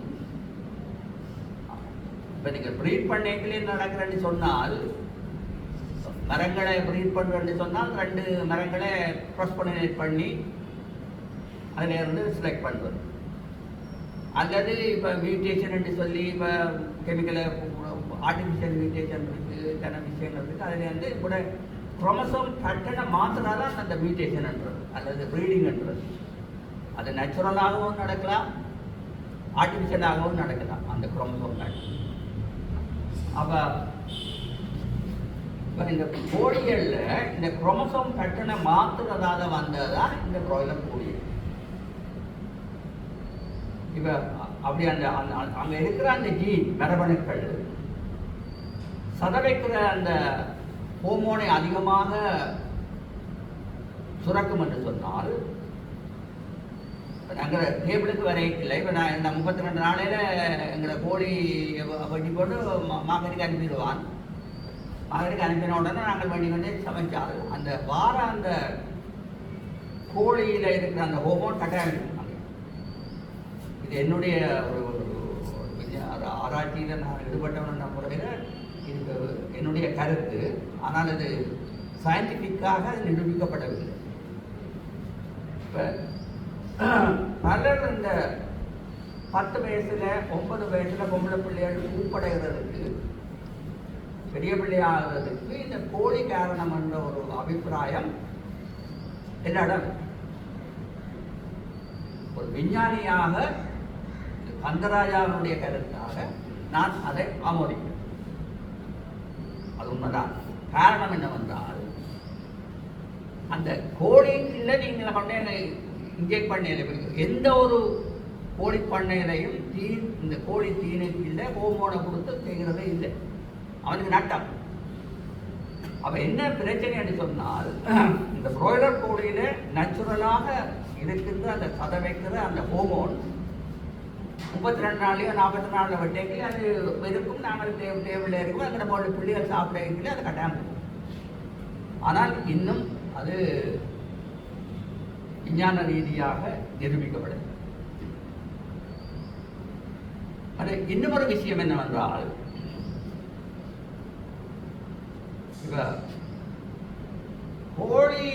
[SPEAKER 2] இப்போ நீங்கள் ப்ரீட் பண்ணைகளே நடக்கிறேன்னு சொன்னால், மரங்களை ப்ரீட் பண்ணுறேன்னு சொன்னால் 2 மரங்களை க்ராஸ் பண்ணி அதில் இருந்து செலக்ட் பண்ணுவது. அல்லது இப்போ மியூட்டேஷன் என்று சொல்லி இப்போ கெமிக்கலை ஆர்டிஃபிஷியல் மியூட்டேஷன் இருக்குது, சில விஷயங்கள் இருக்குது. அதில் வந்து கூட குரோமோசோம் பேட்டர்னை மாற்றினாதான் அந்த மியூட்டேஷன்ன்றது அல்லது ப்ரீடிங்ன்றது. அது நேச்சுரலாகவும் நடக்கலாம், ஆர்டிஃபிஷியலாகவும் நடக்கலாம் அந்த குரோமோசோம் பேட்டர்ன். அப்போ இப்போ இந்த கோழிகளில் இந்த குரோமோசோம் பேட்டர்னை மாற்றுறதால வந்ததுதான் இந்த பிராய்லர் கோழி. இப்போ அப்படி அந்த அங்கே இருக்கிற அந்த ஜீன் மரபணுக்கள் சதவைக்கிற அந்த ஹோமோனை அதிகமாக சுரக்கும் என்று சொன்னால், நாங்கள் டேபிளுக்கு வரையில்லை. இப்போ நான் இந்த 32 நாளையில் எங்களை கோழி வண்டி போட்டு மார்க்கெட்டுக்கு அனுப்பிடுவான். மார்க்கெட்டுக்கு அனுப்பின உடனே நாங்கள் வண்டி வந்து சமைச்சால் அந்த வார அந்த கோழியில் இருக்கிற அந்த ஹோமோன் கட்டாயம். இது என்னுடைய ஒரு ஆராய்ச்சியில் நான் ஈடுபட்டவன் முறையில் இது என்னுடைய கருத்து. ஆனால் அது சயின்டிஃபிக்காக நிரூபிக்கப்படவில்லை. இப்போ பலர் இந்த 10 வயசுல 9 வயசுல பொம்பளை பிள்ளைகள் பூப்படைகிறதுக்கு, பெரிய பிள்ளையாகிறதுக்கு இந்த கோழி காரணம் என்ற ஒரு அபிப்பிராயம் என்னிடம். ஒரு விஞ்ஞானியாக கந்தராஜாவுடைய கருத்தாக நான் அதை ஆமோதிக்கிறேன். அது உண்மைதான். காரணம் என்னவென்றால், அந்த கோழிக்குள்ள நீங்கள் பண்ணையில இன்ஜெக்ட் பண்ணையில எந்த ஒரு கோழி பண்ணையிலையும் இந்த கோழி தீனுக்கு இல்லை, ஹோமோனை கொடுத்து செய்கிறதே இல்லை. அவனுக்கு நட்டம். அப்போ என்ன பிரச்சனை என்று சொன்னால், இந்த பிராய்லர் கோழியில நேச்சுரலாக இருக்கின்ற அந்த சதை வைக்கிற அந்த ஹோமோன் 32 நாளையோ 40 நாளில் வெட்டைக்கு அது இருக்கும். நாங்கள் டேபிளில் இருக்கும். அங்கே நம்ம பிள்ளைகள் சாப்பிட அது கட்டாமல். ஆனால் இன்னும் அது விஞ்ஞான ரீதியாக நிரூபிக்கப்படுது. அது இன்னும் ஒரு விஷயம் என்னவென்றால், இப்போ கோழி,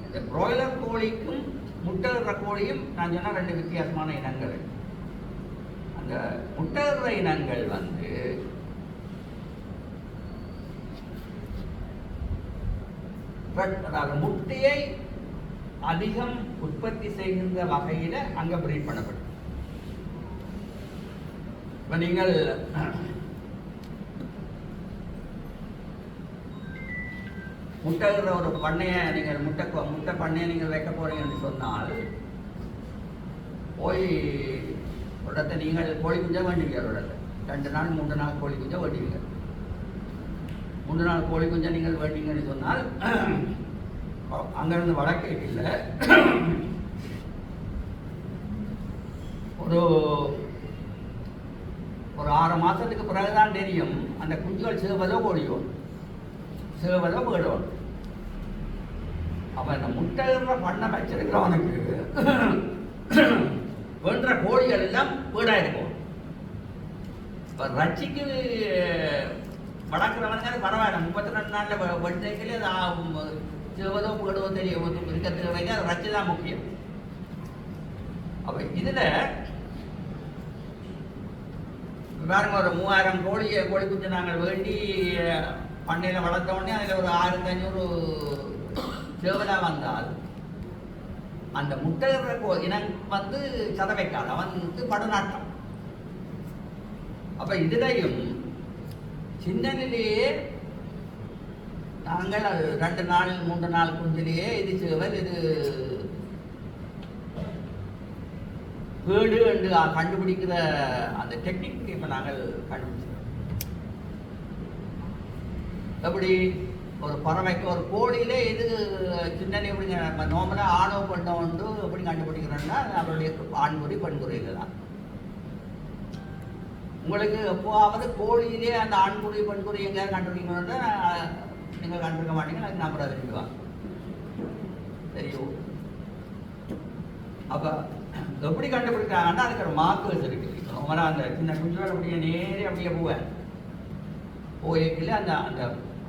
[SPEAKER 2] இந்த பிராய்லர் கோழிக்கும் முட்டையிடுற கோழியும் நான் சொன்ன 2 வித்தியாசமான இனங்கள். அந்த முட்டையிடுற இனங்கள் வந்து அதாவது முட்டையை அதிகம் உற்பத்தி செய்கின்ற வகையில் அங்கே பிரீட் பண்ணப்படும். இப்போ நீங்கள் முட்டைகிற ஒரு பண்ணையை நீங்கள் முட்டை பண்ணையை நீங்கள் வைக்க போறீங்கன்னு சொன்னால், போய் ஒரு இடத்தை நீங்கள் கோழி குஞ்சா வேண்டுவீங்க. ஒரு இடத்தை 2 நாள் 3 நாள் கோழி குஞ்சா வேண்டுவீங்க. 3 நாள் கோழி குஞ்சா நீங்கள் வேண்டீங்கன்னு சொன்னால், அங்கிருந்து வடக்கேட்டில் ஒரு 6 மாதத்துக்கு பிறகுதான் தெரியும் அந்த குஞ்சுகள் சிவதோ கோழியோம், சிவதோ போயிடுவோம். அப்போ இந்த முட்டைகிற பண்ணை வச்சிருக்கிறவனுக்கு வேண்ட கோழிகள் எல்லாம் வீடாக இருக்கும். இப்போ ரச்சிக்கு வளர்க்குறவனுக்கு அது பரவாயில்ல. 32 நாளில் வெண்டைக்கிலே அது சிவதோ போயிடுவோ தெரியும் இருக்கிறதுக்கு வைக்க அது ரச்சி தான் முக்கியம். அப்போ இதில் பாருங்க, ஒரு 3000 கோழி குஞ்சு நாங்கள் வேண்டி பண்ணையில் வளர்த்த உடனே அதில் ஒரு 1500 சேவலா வந்தால், அந்த முட்டையிற இனம் வந்து சதை வைக்காது, அவன் வந்து படநாட்டம். அப்ப இதுலையும் சின்னனிலேயே நாங்கள் 2 நாள் 3 நாள் குஞ்சிலேயே இது சேவல், இது வீடு என்று கண்டுபிடிக்கிற அந்த டெக்னிக் இப்ப நாங்கள் கண்டுபிடிச்சோம். எப்படி ஒரு பறவைக்கு ஒரு கோழியிலே எது சின்ன எப்படிங்க நம்ம நார்மலாக ஆணோ பெண்ணோ உண்டு எப்படி கண்டுபிடிக்கிறோம்னா அவருடைய ஆண்குறி பெண்குறி இதுதான். உங்களுக்கு எப்போவாவது கோழியிலே அந்த ஆண்குறி பெண்குறி எங்கேயாவது கண்டுபிடிக்கணும்னா நீங்கள் கண்டுபிடிக்க மாட்டீங்க, அதுக்கு நம்பரை விரும்புவாங்க. தெரியும். அப்போ எப்படி கண்டுபிடிக்கிறாங்கன்னா அதுக்கு ஒரு மார்க்கர்ஸ் இருக்கு. நார்மலாக அந்த சின்ன குஞ்சுகள் அப்படியே நேரே அப்படியே போய்க்கில் அந்த அந்த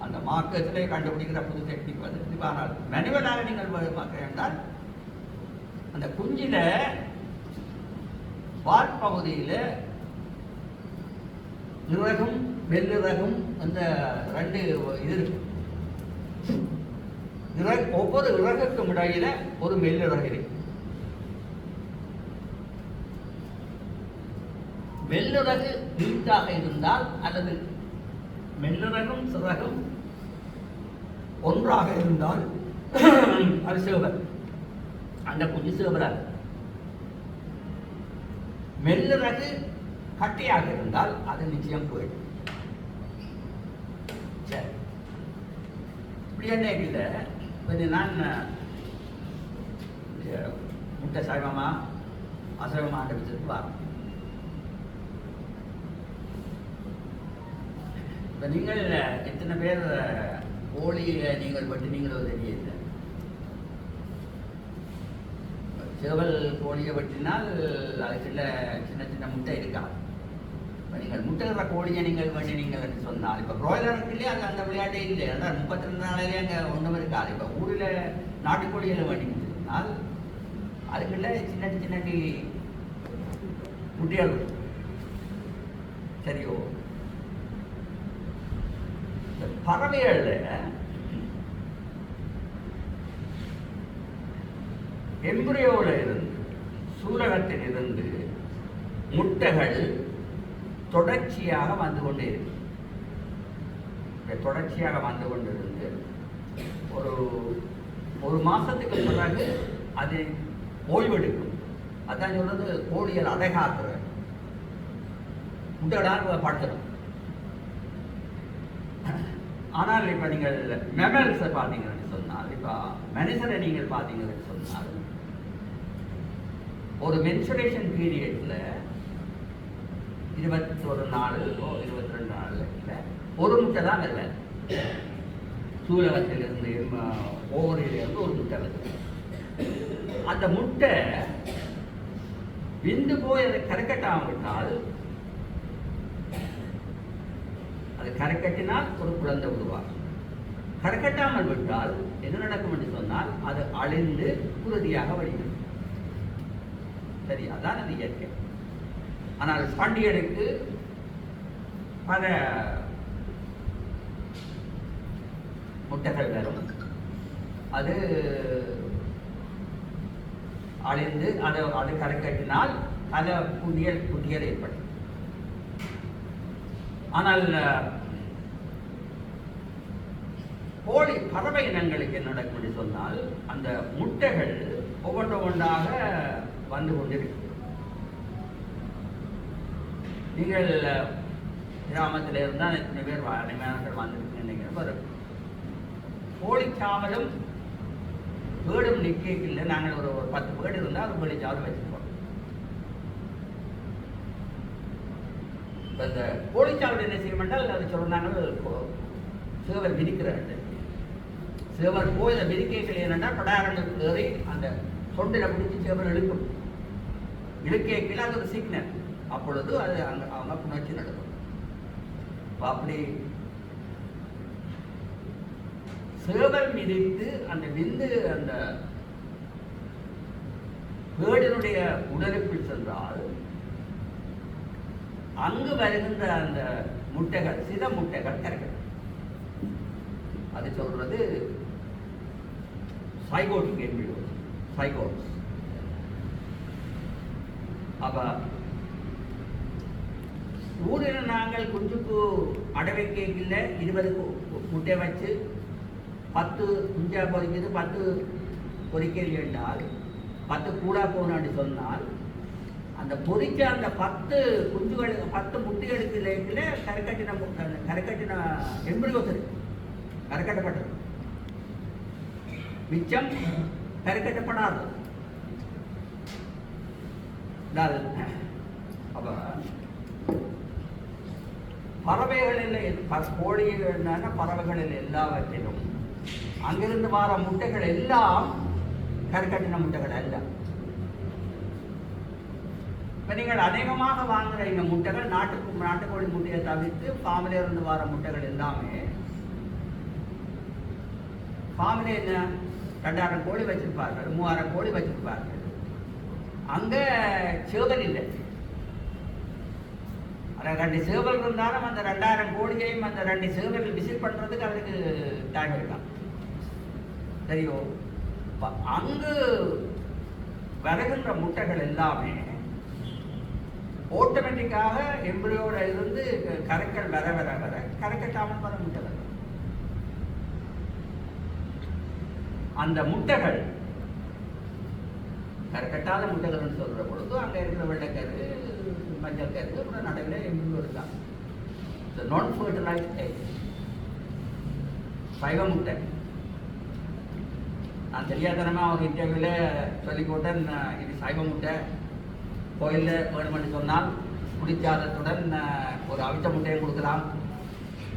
[SPEAKER 2] அந்த மார்க்கர்ஸ்லேயே கண்டுபிடிக்கிற புது டெக்னிக் வந்து இப்போ ஆனால் மேனுவலாக நீங்கள் பார்க்கிறீர்கள் அந்த குஞ்சில வால் பகுதியில் இறகும் வெள்ளிறகும் அந்த 2 இது இருக்கு. ஒவ்வொரு இறகுக்கும் இடையில ஒரு மெல்லிறகு இருக்கு. மெல்லிறகு நீட்டாக இருந்தால் அல்லது மெல்லிறகும் சிறகும் ஒன்றாக இருந்தால் அது சிவவர், அந்த குஞ்சு சிவராக. மெல்லிறகு கட்டியாக இருந்தால் அது நிச்சயம் போயிடும். சரி, இப்படி என்ன இல்லை. கொஞ்சம் நான் முட்டை சைவமா அசைவமா ஆரம்பிச்சதுக்கு வரேன். இப்போ நீங்கள் எத்தனை பேர் கோழியை நீங்கள் வெட்டினீங்களோ தெரியல. சேவல் கோழியை வெட்டினால் அதுக்குள்ள சின்ன சின்ன முட்டை இருக்காது. இப்போ நீங்கள் முட்டைகிற கோழியை நீங்கள் வெட்டினீங்கள் என்று சொன்னால், இப்போ ப்ராய்லருக்குள்ளே அது அந்த விளையாட்டே இல்லை. அதான் 32 நாளிலே அங்கே ஒன்றும் இருக்காது. இப்போ ஊரில் நாட்டுக்கோழியில் வெட்டினீங்க சொன்னால் அதுக்குள்ள சின்ன சின்ன முட்டைகள். சரியோ? பறவைகள் எம்பிரியோல இருந்து சூலகத்தில் இருந்து முட்டைகள் தொடர்ச்சியாக வந்து கொண்டே இருக்கு. தொடர்ச்சியாக வந்து கொண்டிருந்து ஒரு மாசத்துக்கு பிறகு அது ஓய்வெடுக்கும். அதான் சொல்றது கோழிகள் அடைகாக்குற முட்டைகளாக படுத்துடும். ஆனால் இப்போ நீங்கள் மெமல்ஸை பார்த்தீங்கன்னு சொன்னால், இப்போ மனுஷரை நீங்கள் பார்த்தீங்கன்னு சொன்னால், ஒரு மென்சுரேஷன் பீரியட்ல 21 நாள் 22 நாள் ஒரு முட்டை தான் இல்லை. சூலகத்திலிருந்து ஓவரிலிருந்து ஒரு முட்டை வருது. அந்த முட்டை விந்து போய் அதை கரைக்கட்டாமல் விட்டால், அது கரைக்கட்டினால் ஒரு குழந்தை உருவாகும். கரைக்கட்டாமல் விட்டால் என்ன நடக்கும் என்று சொன்னால் அது அழிந்து குருதியாக வடிக்கும். சரி, அதான் அது இயற்கை. ஆனால் பண்டிகைக்கு பல முட்டைகள் வரும். அது அழிந்து அது கரைக்கட்டினால் பல குட்டிகள் ஏற்படும். ஆனால் கோழி பறவை இனங்களுக்கு என்ன நடக்கும் என்று சொன்னால், அந்த முட்டைகள் ஒவ்வொன்றாக வந்து கொண்டிருக்கு. நீங்கள் கிராமத்தில் இருந்தால் எத்தனை பேர் அனைவர்கள் வந்திருக்கீங்க. கோழிச்சாவலும் வீடும் நிற்கல. நாங்கள் ஒரு 10 வீடு இருந்தால் ஒரு கோழிச்சாவல் வச்சுருப்போம். இந்த கோழிச்சாவல் என்ன செய்ய மாட்டால் அது சொல்றாங்க சேவர் விரிக்கிறார்கள். சேவர் போய் இந்த விரிக்கைகள் என்னென்னா படாரங்கள் ஏறி அந்த சொண்டில் பிடிச்சி சேவர் இழுக்கும். இழுக்கையில் அது ஒரு சிக்னல். அப்பொழுது அது அவங்க புணர்ச்சி நடக்கும். அப்படி சேவல் மிதித்து அந்த விந்து அந்த பேடினுடைய உடலுக்குள் சென்றால் அங்கு வருகின்ற அந்த முட்டைகள் சில முட்டைகள் கரைக்கும். அது சொல்றது சைகோட்டிக் எம்பிரியோ, சைகோட்ஸ். அப்ப ஊரில் நாங்கள் குஞ்சுக்கு அடவை கேட்கல 20 முட்டை வச்சு 10 குஞ்சா பொறிக்குது, 10 பொறிக்கல் என்றால் 10 கூடா போனான்னு சொன்னால் அந்த பொறிக்க அந்த 10 குஞ்சுகளுக்கு 10 முட்டைகளுக்கு லேக்கில் கரைக்கட்டின எம்பிரியோஸ் இருக்கு. கரைக்கட்டப்பட்டது, மிச்சம் கரைக்கட்டப்படாது. அப்ப பறவைகளில் கோழிகள் பறவைகளில் எல்லாவற்றிலும் அங்கிருந்து வர முட்டைகள் எல்லாம் கருக்கட்டின முட்டைகள் அல்ல. இப்போ நீங்கள் அநேகமாக வாங்குகிற இந்த முட்டைகள் நாட்டுக்கோழி முட்டையை தவிர்த்து ஃபார்மில் இருந்து வர முட்டைகள் எல்லாமே ஃபார்மில் என்ன 2000 கோழி வச்சிருப்பார்கள், 3000 கோழி வச்சிருப்பார்கள். அங்கே சேவல் இல்லை. அந்த 2 சேவல் இருந்தாலும் அந்த 2000 கோழியையும் அந்த 2 சேவல் விசிட் பண்ணுறதுக்கு அவருக்கு டைம் இருக்கான். சரியோ? அங்கு வருகின்ற முட்டைகள் எல்லாமே ஆட்டோமேட்டிக்காக எம்பிரியோட இருந்து கரைக்கல் வர வர வர கரைக்கட்டாமல் வர முட்டைகள். அந்த முட்டைகள் கரைக்கட்டாத முட்டைகள்னு சொல்கிற பொழுது அங்கே இருக்கிற வெள்ளைக்கரு மஞ்சள் கரு அப்புறம் நடுவில் எம்பிரியோ இருக்கான். நான் ஃபர்டிலைஸ்ட் எக் சைவ முட்டை. நான் தெரியாதனமாக அவங்க இன்டர்வியூவில் சொல்லி போட்டேன், இது சைவ முட்டை, கோயிலில் வேணுமென்று சொன்னால் குடிச்சாதத்துடன் ஒரு அவிச்ச முட்டையை கொடுக்கலாம்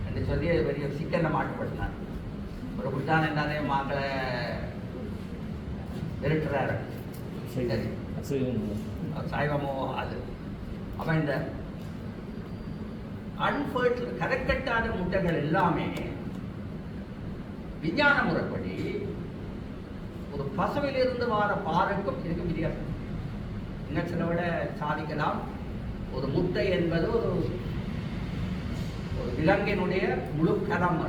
[SPEAKER 2] என்று சொல்லி பெரிய சிக்கலில் மாட்டுப்படுத்தினார். ஒரு குடித்தான் என்னதே மக்களை விரட்டுறாரு. சரி, சைவமோ அது. அப்போ இந்த கரைக்கட்டாத முட்டைகள் எல்லாமே விஞ்ஞான முறைப்படி ஒரு பசுவிலிருந்து வர பாலுக்கும் இதுக்கும் வித்தியாசம். இன்னும் சில விட சாதிக்கலாம். ஒரு முட்டை என்பது ஒரு விலங்கினுடைய முழு கலம்.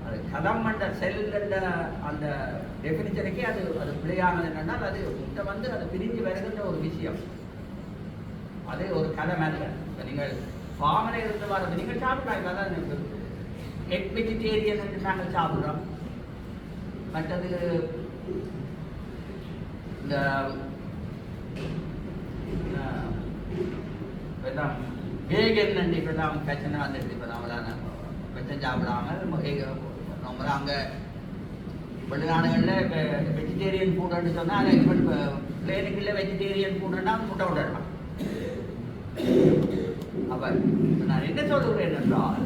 [SPEAKER 2] அது கலம் என்ற செல் என்ற அந்த டெஃபினிஷனுக்கே அது பிழையானது. என்னென்னால் அது முட்டை அது பிரிஞ்சு வருகின்ற ஒரு விஷயம். அது ஒரு கலம் அல்ல. இப்போ நீங்கள் ஃபார்மில் இருந்து வர்றது நீங்கள் சாப்பிடலாம். அதான் எக் வெஜிடேரியன் என்று நாங்கள் சாப்பிட்றோம். மற்றது இந்த வேகன் அன்றைக்கு இப்பெல்லாம் பிரச்சனை வந்துடுது. இப்போ நம்மளாம் பிரச்சனை சாப்பிடாமல் நம்மளாம் அங்கே வெளிநாடுகளில் இப்போ வெஜிடேரியன் ஃபுட்டுன்னு சொன்னால் ஈவன் இப்போ பிளேனுக்குள்ள வெஜிடேரியன் ஃபுட்டுன்னா முட்டை விடலாம். அப்போ நான் என்ன சொல்கிறேன் என்றால்,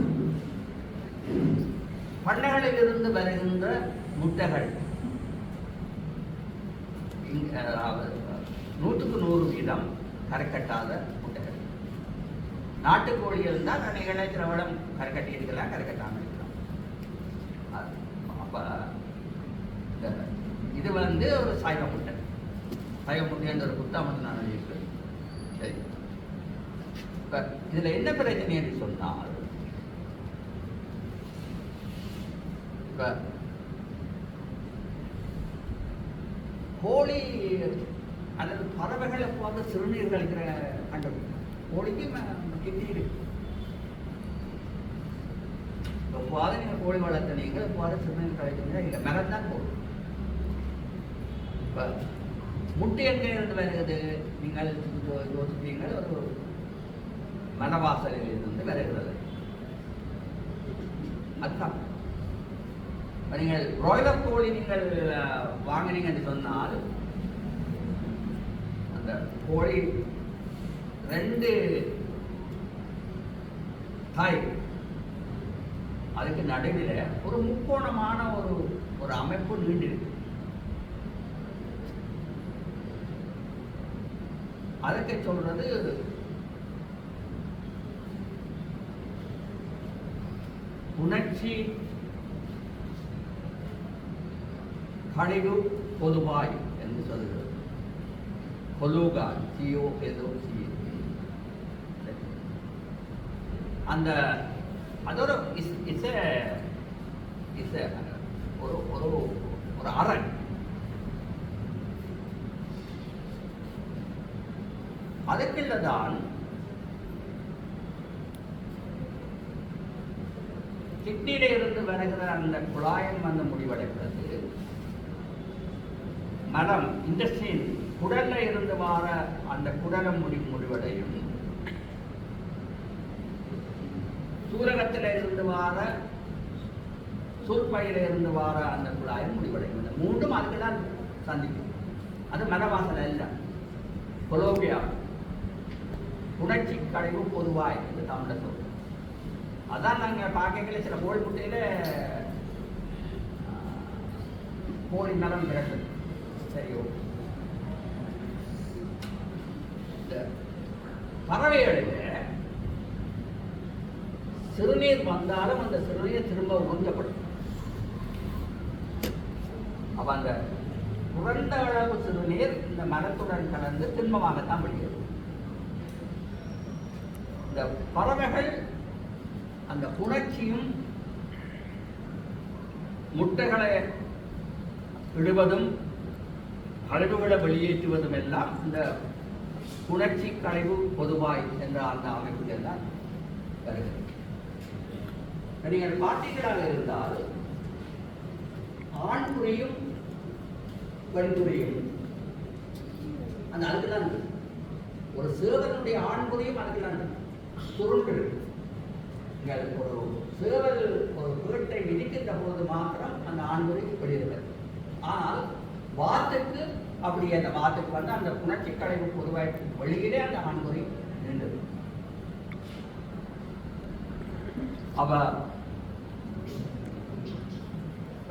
[SPEAKER 2] பண்ணைகளில் இருந்து வருகின்ற முட்டைகள் 100% கரைக்கட்டாத முட்டைகள். நாட்டுக்கோழி இருந்தால் நீங்கள் திரவடம் கரைக்கட்டி இருக்கலாம், கரைக்கட்டாமல் இருக்கலாம். அப்போ இது ஒரு சைவ முட்டை. சைவ முட்டை என்ற ஒரு புத்தகம் நான் எழுதியிருக்கேன். சரி, இப்போ இதில் என்ன பிரச்சனை என்று சொன்னால், இப்போ கோழி அல்லது பறவைகளை போன்ற சிறுநீர் கழிக்கிற கண்டுபிடிக்கும். கோழிக்கு கிட்னி இருக்கு. எவ்வாறு நீங்கள் கோழி வளர்த்துனீங்க, எவ்வாறு சிறுநீர் கழிக்கிறீங்க, இல்லை மரம்தான் போடும். இப்போ முட்டை எங்கே இருந்து வருகிறது? நீங்கள் யோசிப்பீங்கள், ஒரு மனவாசலில் இருந்து வருகிறது. அதுதான் நீங்கள் பிராய்லர் கோழி நீங்கள் வாங்கினீங்க என்று சொன்னால், அந்த கோழி 2 தாய், அதுக்கு நடுவில் ஒரு முக்கோணமான ஒரு அமைப்பு நீண்டிருக்கு. அதுக்கு சொல்றது உணர்ச்சி கழிவு பொதுவாய் என்று சொல்கிறது. கொலுகா சிஓ ஏதோ சி. அந்த அதோட ஒரு அறை. அதுக்குள்ளதான் கிட்னியில இருந்து வருகிற அந்த குழாயம் முடிவடைகிறது. மலம் இன்டஸ்டின் குடல்ல இருந்து வர அந்த குடலம் முடிவடையும். சூரகத்தில் இருந்து வர சூழ்பையிலிருந்து வார அந்த குழாயும் முடிவடையும். இந்த மூன்றும் அதுக்குதான் சந்திக்கும். அது மரவாசல் அல்ல. கொலோபியா உணர்ச்சி கழிவு பொதுவாய் என்று தமிழ சொல். அதான் நாங்கள் பார்க்கல சில கோழி முட்டையில கோழி நலம் பிறந்தது. சரியோ, இந்த பறவைகளில் சிறுநீர் வந்தாலும் அந்த சிறுநீர் திரும்ப உறிஞ்சப்படும். அப்ப அந்த குறைந்த அளவு சிறுநீர் இந்த மரத்துடன் கலந்து திண்மமாகத்தான் வெளியேறும். இந்த பறவைகள் அந்த புணர்ச்சியும் முட்டைகளை இடுவதும் கழிவுகளை வெளியேற்றுவதும் எல்லாம் இந்த புணர்ச்சி கழிவு பொதுவாய் என்ற அந்த அமைப்புகள் தான் வருகிறது. நீங்கள் பார்த்தீங்களாக இருந்தால் ஆண்குறியும் பெண்குறியும் அந்த அதுக்குதான் இருக்கு. ஒரு சேவனுடைய ஆண்குறியும் அதுக்குதான் இருக்கு. சுருண்டு நீங்கள் ஒரு சேவல் ஒரு வீட்டை விதிக்கின்ற போது மாத்திரம் அந்த ஆண்குறி வெளியிடுவது. ஆனால் வாத்துக்கு அப்படி அந்த வாத்துக்கு வந்து அந்த புணர்ச்சி கழிவு பொதுவாக வெளியிலே அந்த ஆண்குறி நின்றது. அப்ப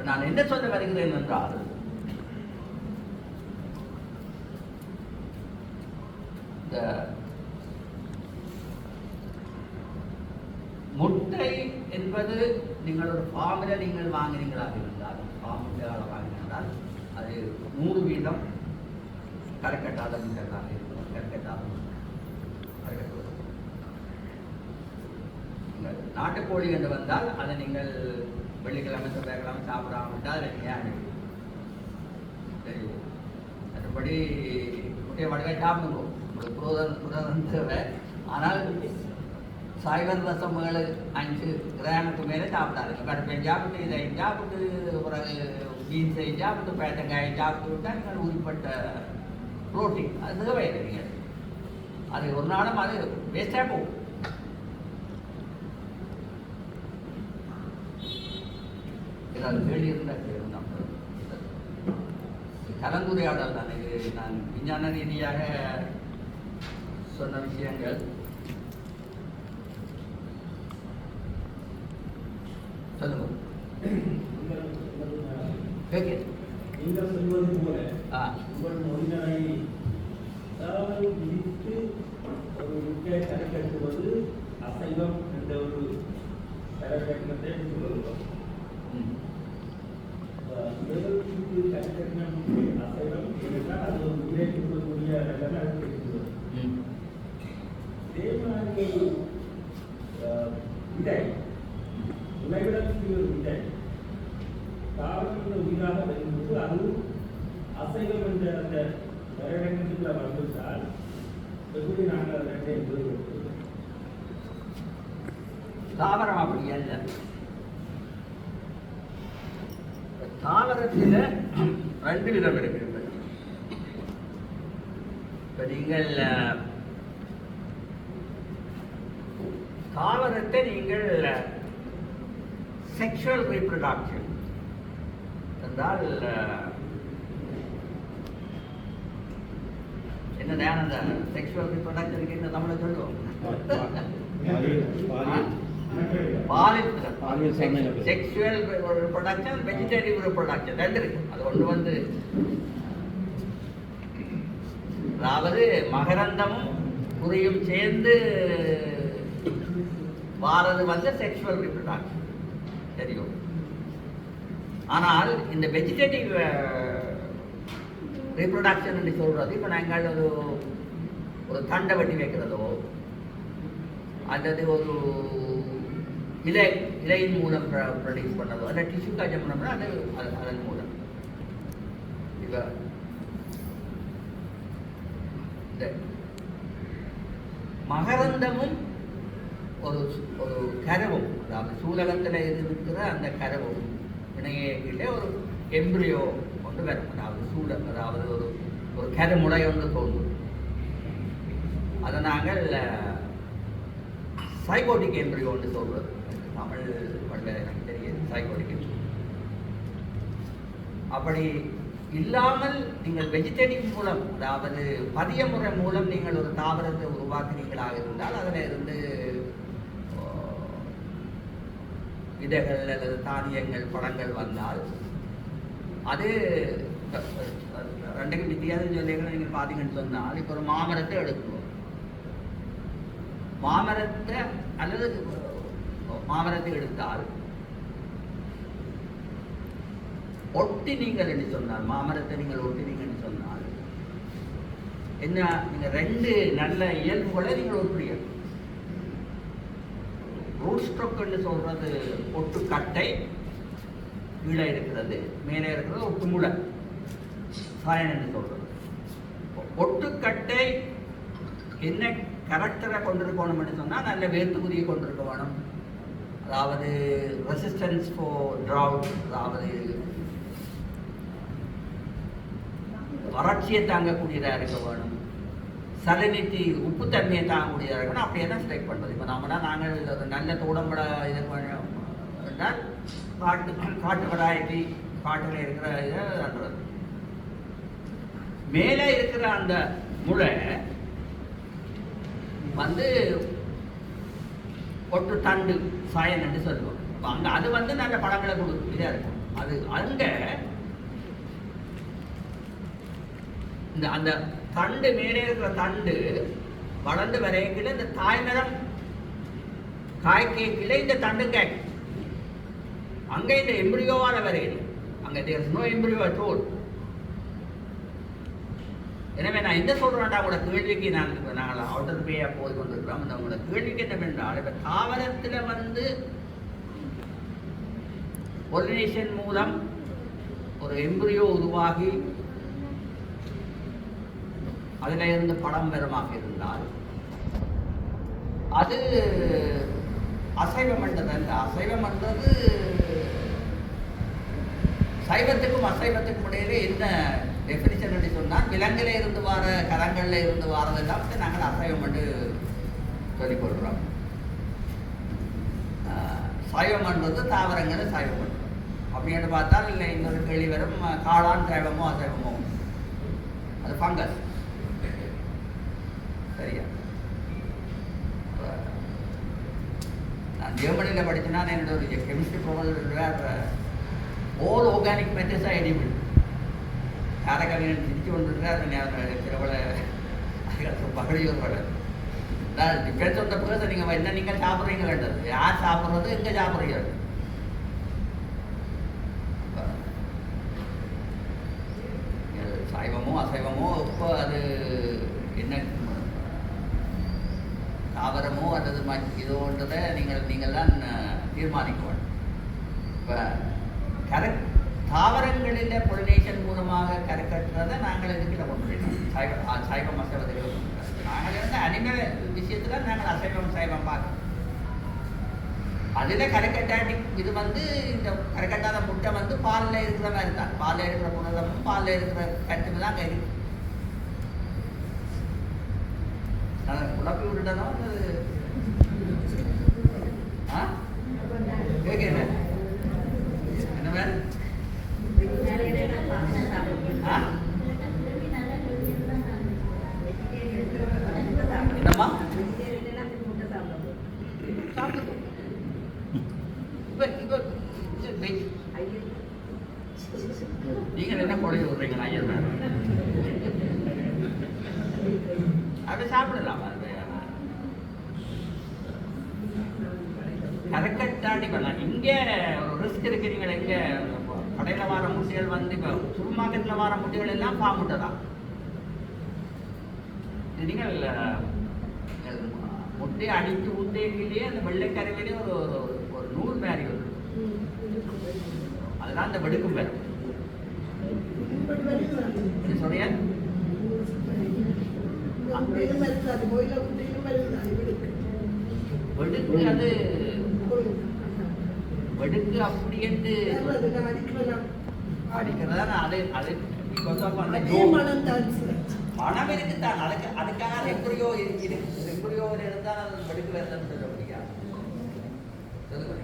[SPEAKER 2] நான் என்ன சொல்ல வருகிறேன் என்றால், இந்த முட்டை என்பது நீங்கள் ஒரு ஃபார்மில் நீங்கள் வாங்கினீங்களாக இருந்தால், ஃபார்ம் முட்டைகளை வாங்கினால் அது 100% கரைக்கட்டாத முட்டைகளாக இருக்கும். கரைக்கட்டாத நாட்டுக்கோழி என்று வந்தால் அதை நீங்கள் வெள்ளிக்கிழமை செவ்வாய்க்கிழமை சாப்பிடாம விட்டால் அதை ஏன் தெரியும். மற்றபடி முட்டையை வடகை சாப்பிடுவோம், உங்களுக்கு புரோதம் தேவை. ஆனால் சைவர் ரசம் 7-5 கிராமுக்கு மேலே சாப்பிடாதுங்க. கடுப்பையும் சாப்பிட்டு இதையும் சாப்பிட்டு பிறகு பீன்ஸையும் சாப்பிட்டு பேத்தங்காயும் சாப்பிட்டு விட்டால் நீங்கள் உரிப்பட்ட புரோட்டீன் அது தேவையில்லை. நீங்கள் அது ஒரு நாளும் அது வேஸ்டாக போகும். ஏதாவது கேள்வி இருந்தால் கேளுங்க. கலந்துரையாடல் தான் இது. நான் விஞ்ஞான ரீதியாக சொன்ன விஷயங்கள். சொல்லுங்க.
[SPEAKER 3] நீங்கள் சொல்வது போல உங்கள் மொழிகளை அதாவது விதித்து ஒரு முக்கிய கணக்கெடுப்பது அசைவம் என்ற ஒரு கணக்கெடுப்பதை சொல்லுவோம். கணக்கெடுப்பு அசைவம் என்றால் அது ஒரு உயிரை கொடுக்கக்கூடிய இருக்கிறது. இதே மாதிரி விதை உலகிடக்கூடிய ஒரு விதை தாவரங்கள் உயிராக வரும்போது அது அசைவம் என்ற அந்த வருடங்களுக்குள்ள வந்துவிட்டால் எப்படி நாங்கள் அதை ரெண்டே
[SPEAKER 2] தாவரம் அப்படி அல்ல. தாவரத்தில் 2 விதம் இருக்கிறது. இப்போ நீங்கள் தாவரத்தை நீங்கள் செக்ஷுவல் ரீப்ரொடக்ஷன் என்றால் என்ன அந்த செக்ஷுவல் ரீப்ரொடக்ஷனுக்கு என்ன தமிழை சொல்லுவோம்? செக்ஷுவல் ரிப்ரொடக்ஷன், வெஜிடேட்டிவ் ரிப்ரொடக்ஷன் 2 இருக்கு. அது ஒன்று வந்து அதாவது மகரந்தமும் குறியும் சேர்ந்து வாரது வந்து செக்ஷுவல் ரிப்ரொடக்ஷன் தெரியும். ஆனால் இந்த வெஜிடேட்டிவ் ரீப்ரொடக்ஷன் என்று சொல்றது, இப்போ நாங்கள் ஒரு தண்டை வெட்டி வைக்கிறதோ அல்லது ஒரு இலையின் மூலம் ப்ரொடியூஸ் பண்ணதோ அல்ல டிஷ்யூ காய்ச்சல் பண்ணோம்னா அது அதன் மூலம். இப்போ இந்த மகரந்தமும் ஒரு கரவும், அதாவது சூலகத்தில் இருக்கிற அந்த கரவும் இணையிலே ஒரு எம்பிரியோ கொண்டு வரும். அதாவது அதாவது ஒரு கருமுறை ஒன்று தோன்றும். அதை நாங்கள் சைகோட்டிக் எம்பிரியோ ஒன்று சொல்றது. தமிழ் பண்ட எனக்கு தெரியும். சைகோட்டிக் அப்படி இல்லாமல் நீங்கள் வெஜிடேரியன் மூலம், அதாவது பதிய முறை மூலம் நீங்கள் ஒரு தாவரத்தை உருவாக்குறீங்களாக இருந்தால் அதில் இருந்து விதைகள் அல்லது தானியங்கள் பழங்கள் வந்தால் அது ரெண்டுக்கும் வித்தியாசம் சொல்லிகளை நீங்கள் பார்த்தீங்கன்னு சொன்னால், இப்போ ஒரு மாமரத்தை எடுக்கணும். மாமரத்தை அல்லது மாமரத்தை எடுத்தால் ஒட்டி நீங்கள் என்று சொன்னால், மாமரத்தை நீங்கள் ஒட்டினீங்க என்று சொன்னால் என்ன, நீங்கள் ரெண்டு நல்ல இயல்புகளை நீங்கள் ஒட்டுறீர்கள். ரூட் ஸ்ட்ரோக் என்று சொல்றது ஒட்டுக்கட்டை கீழே இருக்கிறது, மேலே இருக்கிறது ஒட்டுமுளை சாயன் என்று சொல்றது. ஒட்டுக்கட்டை என்ன கரெக்டரை கொண்டிருக்கணும் என்று சொன்னால் நல்ல வேர்த்துக்குதியை கொண்டிருக்க வேணும். அதாவது ரெசிஸ்டன்ஸ் ஃபார் ட்ரவுட், அதாவது வறட்சியை தாங்கக்கூடியதாக இருக்க வேணும். சலினிட்டி உப்புத்தன்மையை தாங்கக்கூடியதாக இருக்கணும். அப்படியெல்லாம் செலக்ட் பண்ணுறது. இப்போ நாங்கள் ஒரு நல்ல தோடம்பட இது என்றால் காட்டு வெரைட்டி, காட்டில் இருக்கிற இதை நடுறது. மேலே இருக்கிற அந்த முளை வந்து ஒட்டு தண்டு சாயன் என்று சொல்லுவோம். அங்கே அது வந்து நல்ல பழங்களை கொடுக்கும், இதாக இருக்கும். அது அங்கே இந்த அந்த தண்டு மேலே இருக்கிற தண்டு வளர்ந்து வரைக்கில இந்த தாய்மரம் காய்க்கில இந்த தண்டு காய்க்கும். அங்கே இந்த எம்பிரியோவால வரையில அங்கே there is no embryo at all. எனவே நான் என்ன சொல்றேன்டா, உங்களோட கேள்விக்கு நாங்கள் அவுட்டர் பேயா போய் கொண்டிருக்கிறோம். அந்த உங்களோட கேள்விக்கு என்னவென்றால், இப்போ தாவரத்தில் வந்து பொலினேஷன் மூலம் ஒரு எம்பிரியோ உருவாகி அதில் இருந்து படம் பெறமாக இருந்தால் அது அசைவம் என்றது அல்ல. அசைவம் என்றது சைவத்துக்கும் அசைவத்துக்கும் இடையிலே என்ன டெஃபினிஷன் என்று சொன்னால், விலங்கில் இருந்து வர கரங்களில் இருந்து வரதெல்லாம் நாங்கள் அசைவம் என்று சொல்லிக்கொள்கிறோம். சைவம் என்றது தாவரங்களை சைவம் பண்ணுறோம். அப்படின்னு பார்த்தால் இல்லை இன்னொரு கேள்வி வரும், காளான் சைவமோ அசைவமோ? அது ஃபங்கஸ். சரியா? நான் ஜெர்மனியில் படித்தேன்னா என்னோட ஒரு chemistry professor all organic matters are edible. யாரைக்காக திரிச்சு கொண்டிருக்காரு சிலவளை பகடியோட டிபெண்ட்ஸ் ஆன் த பர்சன். நீங்கள் என்ன நீங்கள் சாப்பிட்றீங்கன்றது, யார் சாப்பிட்றது, எங்கே சாப்பிட்றீங்க. சைவமோ அசைவமோ இப்போ அது என்ன தாவரமோ அல்லது இதோன்றதை நீங்கள் தான் தீர்மானிக்க வேண்டும். இப்போ தாவரங்களில் பொலினேஷன் மூலமாக கரைக்கட்டுறதை நாங்கள் இதுக்கிட்ட கொண்டுறோம். சைவம் அசைவத்தில் நாங்கள் வந்து அனிமல் விஷயத்தில் நாங்கள் அசைவம் சைவம் பார்க்கணும். அதில் கரைக்கட்டாட்டி இது வந்து இந்த கரைக்கட்டாத முட்டை வந்து பாலில் இருக்கிற மாதிரி தான். பாலில் இருக்கிற புரதமும் பாலில் இருக்கிற கட்டுமே தான் கறி. அதை குழப்பி விட்டுட்டோம். கேட்க என்ன வேறு என்னம்மா நீங்கள் என்ன குறைய விடுறீங்களா? அதை சாப்பிடலாமா? கரைக்கட்டாடி பண்ணலாம். இங்கே ஒரு ரிஸ்க் இருக்கிறீங்களா? இங்கே கடையில் வர முட்டைகள் வந்து இப்போ சூப்பர் மார்க்கெட்டில் வர முட்டைகள் எல்லாம் பாமுட்டை தான். நீங்கள் முட்டையை அடித்து ஊட்டையிலேயே அந்த வெள்ளைக்கரையிலேயே ஒரு ஒரு நூல் மாதிரி வரும். அதெல்லாம் அந்த வெடுக்கும் வேறு சொல்றியா? வெடுக்கு அது வெடுக்கு அப்படி என்று அடிக்கிறதா அது அது பணம் இருக்குத்தான். அதுக்காக ரெம்புரியோவில் இருந்தால் அது வெடுக்கு வேறுதான் சொல்ல முடியாது. சொல்லுங்க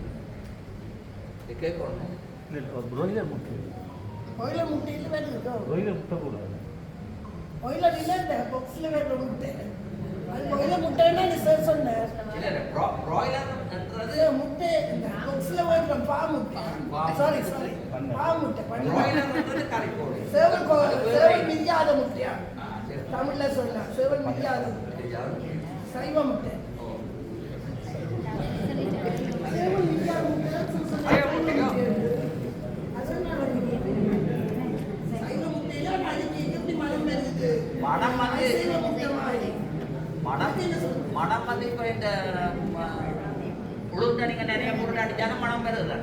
[SPEAKER 2] கேட்கணும்.
[SPEAKER 3] ப்ராய்லர் முட்டை
[SPEAKER 4] பாய்லர் முட்டையில் வருது
[SPEAKER 3] கோயிலை முட்டக்கூடாது.
[SPEAKER 4] பாய்லர் இல்லை இந்த பாக்ஸில் வர்ற முட்டை அது பாய்லர் முட்டைன்னா நீ சார் சொன்னார்
[SPEAKER 2] பிராய்லர்ன்றது
[SPEAKER 4] முட்டை இந்த பாக்ஸில் வர்ற பா முட்டை சாரி பா முட்டை
[SPEAKER 2] பிராய்லர்ன்றது கறிக்கோழி.
[SPEAKER 4] சேவல் மிதியாத முட்டையா தமிழில் சொல்லலாம் சேவல் மிதியாத முட்டை சைவ முட்டை சேவல் மிதியாத முட்டை
[SPEAKER 2] சைவ முட்டையோ? மனம் வந்து இப்போ இந்த உளுந்தணிகள் நிறைய போட்டு அடிச்சாலும் மனம் வருது.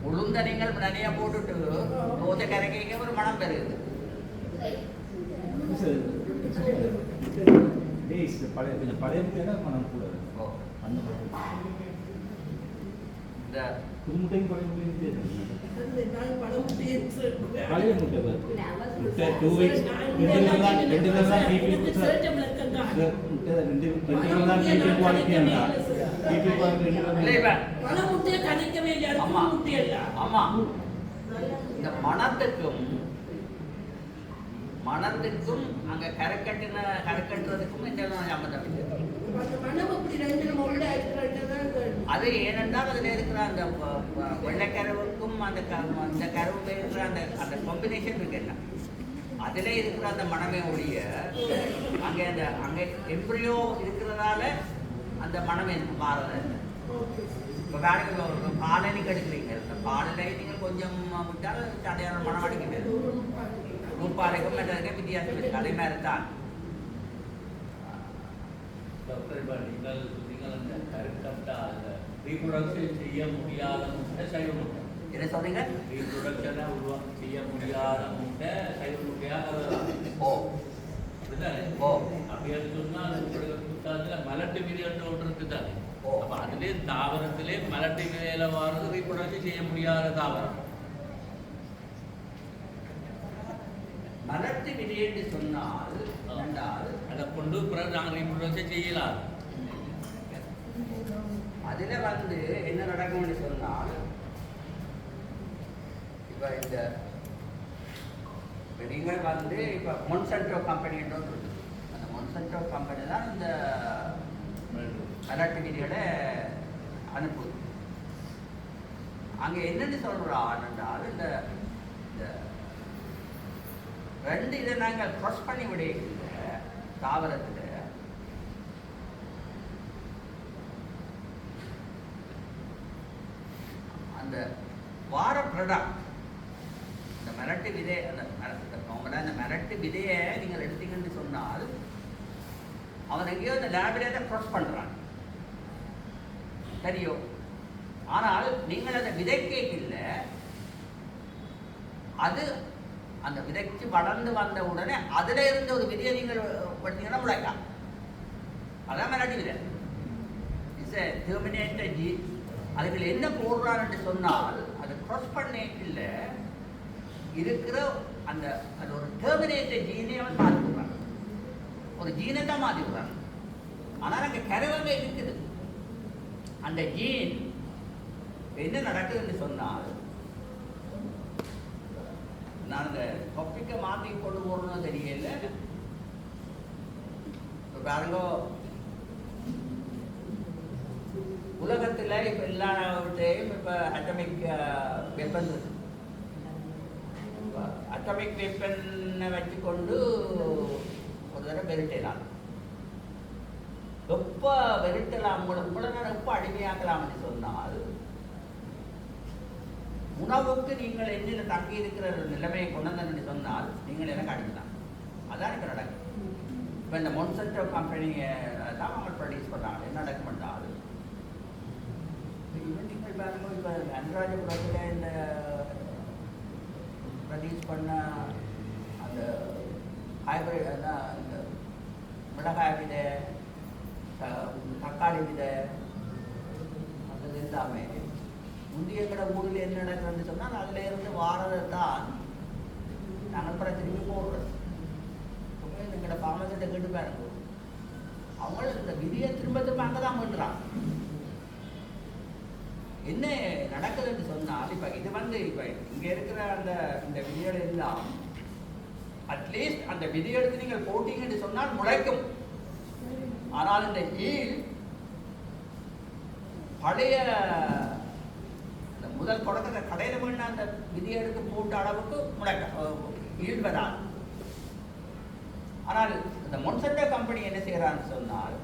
[SPEAKER 2] உளுந்தணிகள் நிறைய போட்டுட்டு தோசை கரைக்க ஒரு மனம் பெறுது.
[SPEAKER 3] பழைய கொஞ்சம் பழைய முட்டையாக மனம் கூட
[SPEAKER 2] ஓ.
[SPEAKER 3] அந்த
[SPEAKER 2] இந்த
[SPEAKER 3] புதுமுட்டையும் பழைய முட்டையும்
[SPEAKER 4] பழைய
[SPEAKER 3] முட்டை முட்டை 2 weeks 2 தான் டிபி முட்டை 2 தான் டிபி குவாலிட்டி அந்த டிபி குவாலிட்டி
[SPEAKER 2] இல்லை இப்ப
[SPEAKER 4] பல முட்டையை கணிக்கவே இல்லை
[SPEAKER 2] ஆமா.
[SPEAKER 4] முட்டை இல்லை
[SPEAKER 2] ஆமா இந்த மனத்துக்கும் அங்க கரைக்கட்டுறதுக்கும் இந்த சம்பந்தம் இல்லை.
[SPEAKER 4] மனம் அப்படி ரெண்டு முள்ள
[SPEAKER 2] அது ஏனென்றால் அதில் இருக்கிற அந்த வெள்ளைக்கருவுக்கும் அந்த கருவில் இருக்கிற அந்த காம்பினேஷன் இருக்குல்ல அதில் இருக்கிற அந்த மனமே ஒழிய அங்கே எம்ப்ரியோ இருக்கிறதால அந்த மனமே மாறல. இப்போ வேலைக்கு பாலனி கெடுக்கிறீங்க, இந்த பாலனை நீங்கள் கொஞ்சம் விட்டால் சரியான மனம் அடிக்கிறது. நூற்பாலைக்கும் மற்றதுக்கும் வித்தியாசம் இருக்குது. அதே மாதிரி தான்
[SPEAKER 5] டாக்டர் இப்போ நீங்கள் அந்த கரெக்டாக அந்த ரீப்ரொடக்ஷன் செய்ய முடியாத முட்டை சைவ முட்டை.
[SPEAKER 2] என்ன சொல்றீங்க?
[SPEAKER 5] ரீப்ரொடக்ஷனை செய்ய முடியாத முட்டை சைவ முட்டையாக
[SPEAKER 2] ஓ
[SPEAKER 5] அப்படிதானே?
[SPEAKER 2] ஓ
[SPEAKER 5] அப்படின்னு சொன்னால் உங்களுக்கு புத்தகத்தில் மலட்டு விதைன்னு ஒன்று இருக்குதானே?
[SPEAKER 2] ஓ.
[SPEAKER 5] அப்போ அதிலே தாவரத்திலே மலட்டு விதையில வாரது ரீப்ரொடக்ஷன் செய்ய முடியாத தாவரம்.
[SPEAKER 2] மலட்டு விதை என்று சொன்னால் என்றால்
[SPEAKER 5] அதை கொண்டு பிறகு நாங்கள் ரீப்ரொடக்ஷன் செய்யலாம்.
[SPEAKER 2] அதில் வந்து என்ன நடக்கும்னு சொன்னால் இப்போ இந்த நீங்கள் வந்து இப்போ மொன்சன்டோ கம்பெனி என்று ஒன்று இருக்குது. அந்த மொன்சன்டோ கம்பெனி தான் இந்த மலட்டு விதிகளை அனுப்புது. அங்கே என்னென்னு சொல்கிறான் என்றால் இந்த ரெண்டு இதை நாங்கள் க்ராஸ் பண்ணி விடையில தாவரத்தில் அந்த வார ப்ராடக்ட் இந்த மிரட்டு விதை அந்த மிரட்டு விதையை நீங்கள் எடுத்தீங்கன்னு சொன்னால் அவன் எங்கேயோ இந்த லேபிலே தான் க்ராஸ் பண்ணுறான் சரியோ. ஆனால் நீங்கள் அந்த விதைக்கேக்கில்ல அது அந்த விதைக்கு வளர்ந்து வந்த உடனே அதில் இருந்த ஒரு விதையை நீங்கள் பார்த்தீங்கன்னா முளைக்கலாம். அதான் மிரட்டு விதை. It's a terminated gene. அதுக்கு என்ன போடுறான்னு சொன்னால் அது க்ராஸ் பண்ணேக்கில் இருக்கிற அந்த அது ஒரு டெர்மினேட்டட் ஜீனை அவன் மாற்றி விடுறான். ஒரு ஜீனை தான் மாற்றி விடுறான். ஆனால் அங்கே கருவங்க இருக்குது. அந்த ஜீன் என்ன நடக்குதுன்னு சொன்னால் நான் அந்த டாப்பிக்கை மாற்றி கொண்டு போகணும்னு தெரியல. பாருங்க உலகத்தில் இப்போ எல்லாத்தையும் இப்போ அட்டமிக் வெப்பன் இருக்கு. அட்டமிக் வெப்பனை வச்சுக்கொண்டு ஒரு தடவை வெறுட்டலாம். எப்போ வெறுட்டலாம் உங்களை நான் எப்போ அடிமையாக்கலாம்னு சொன்னால் உணவுக்கு நீங்கள் எண்ணில் தங்கி இருக்கிற நிலைமையை கொண்டு வந்தேன்னு சொன்னால் நீங்கள் எனக்கு அடிக்கலாம். அதான் இப்போ நடக்கும். இப்போ இந்த மொன்சன்டோ கம்பெனியை தான் அவங்க ப்ரொடியூஸ் பண்ணுறாங்க. என்ன நடக்கும் என்றால் நீங்கள் பாருங்க இப்போ அனுராஜபுரத்தில் இந்த ப்ரொடியூஸ் பண்ண அந்த ஹைப்ரிட் அதான் இந்த மிளகாய் விதை, தக்காளி விதை, அது எல்லாமே முந்தைய கடை ஊரில் என்ன நடக்குதுன்னு சொன்னால் அதில் இருந்து வாரதை தான் நாங்கள் அப்புறம் திரும்பி போடுறது. எங்களோட பாமத்திட்ட கேட்டு பாருங்க, அவங்க இந்த விதியை திரும்ப திரும்ப அங்கே தான் பண்ணுறாங்க. என்ன நடக்குதுன்னு சொன்னால் இப்போ இது இப்போ இங்கே இருக்கிற இந்த விதிகள் எல்லாம் அட்லீஸ்ட் அந்த விதி எடுத்து நீங்கள் போட்டீங்கன்னு சொன்னால் முளைக்கும். ஆனால் இந்த ஈல் பழைய முதல் தொடக்கத்தை கடையில் வேணா அந்த விதியை எடுத்து போட்ட அளவுக்கு ஈல் வராது. ஆனால் இந்த மொன்சென்டோ கம்பெனி என்ன செய்யறான்னு சொன்னால்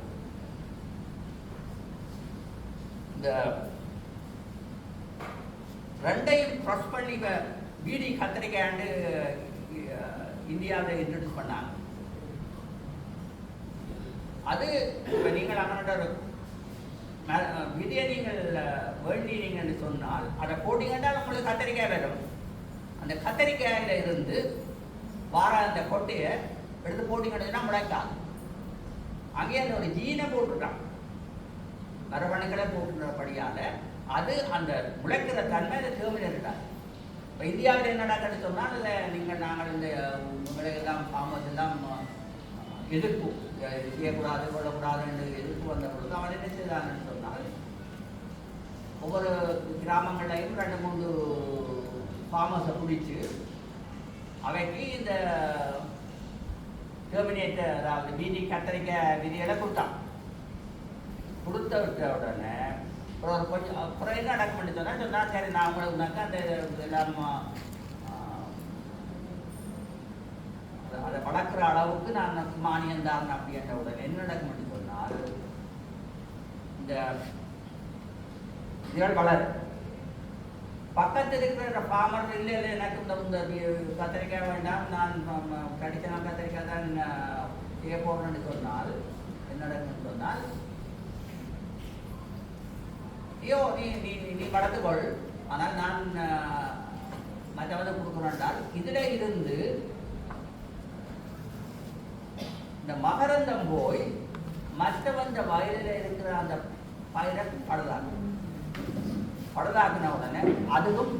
[SPEAKER 2] இந்த ரெண்டையும் க்ராஸ் பண்ணி பீடி கத்திரிக்காண்டு இந்தியாவில் இன்ட்ரடியூஸ் பண்ணாங்க. அது இப்போ நீங்கள் அவனோட விதியை நீங்கள் வேண்டினீங்கன்னு சொன்னால் அதை போட்டீங்கன்னா உங்களுக்கு கத்திரிக்காய் வரும். அந்த கத்திரிக்காயில இருந்து வார அந்த கொட்டையை எடுத்து போட்டீங்கன்னா முளைக்காது. அங்கே அந்த ஒரு ஜீனை போட்டுட்டான், மரபணுக்களை போட்டுறபடியால் அது அந்த முளைக்கிற தன்மை அதை டெர்மினேட்டார். இப்போ இந்தியாவில் என்ன நடக்குதுன்னு சொன்னால் அதில் நாங்கள் இந்த விலையெல்லாம் ஃபார்மர்ஸ் எல்லாம் எதிர்ப்பு செய்யக்கூடாது கொள்ளக்கூடாதுன்னு எதிர்ப்பு வந்த பொழுது அவன் என்ன செய்தான்னு சொன்னால் ஒவ்வொரு கிராமங்களையும் 2-3 ஃபார்மர்ஸை பிடிச்சி அவைக்கு இந்த டெர்மினேட்டர் அதாவது பீடி கத்திரிக்காய் விதிகளை கொடுத்தான். கொடுத்த உடனே அப்புறம் என்ன அடக்கம் பண்ணி சொன்னால் சரி நான் உங்களுக்கு அந்த எல்லாம் அதை வளர்க்குற அளவுக்கு நான் மானியம் தான் அப்படின்ற உடனே என்ன நடக்கும் பண்ணி சொன்னால் இந்த இதுகள் வளர் பக்கத்தில் இருக்கிற ஃபார்மர் இல்லை எனக்கு இந்த கத்திரிக்காய் வேண்டாம் நான் கடிச்சனா கத்திரிக்காய் தான் செய்ய போடுறேன்னு சொன்னால் என்ன நடக்கும்னு சொன்னால் ஐயோ நீ நீ நீ வளர்த்துக்கொள், ஆனால் நான் மற்றவதை கொடுக்குறேன்டால் இதில் இருந்து இந்த மகரந்தம் போய் மற்றவந்த வயலில் இருக்கிற அந்த பயிரை பழுதாக்குன உடனே அதுவும்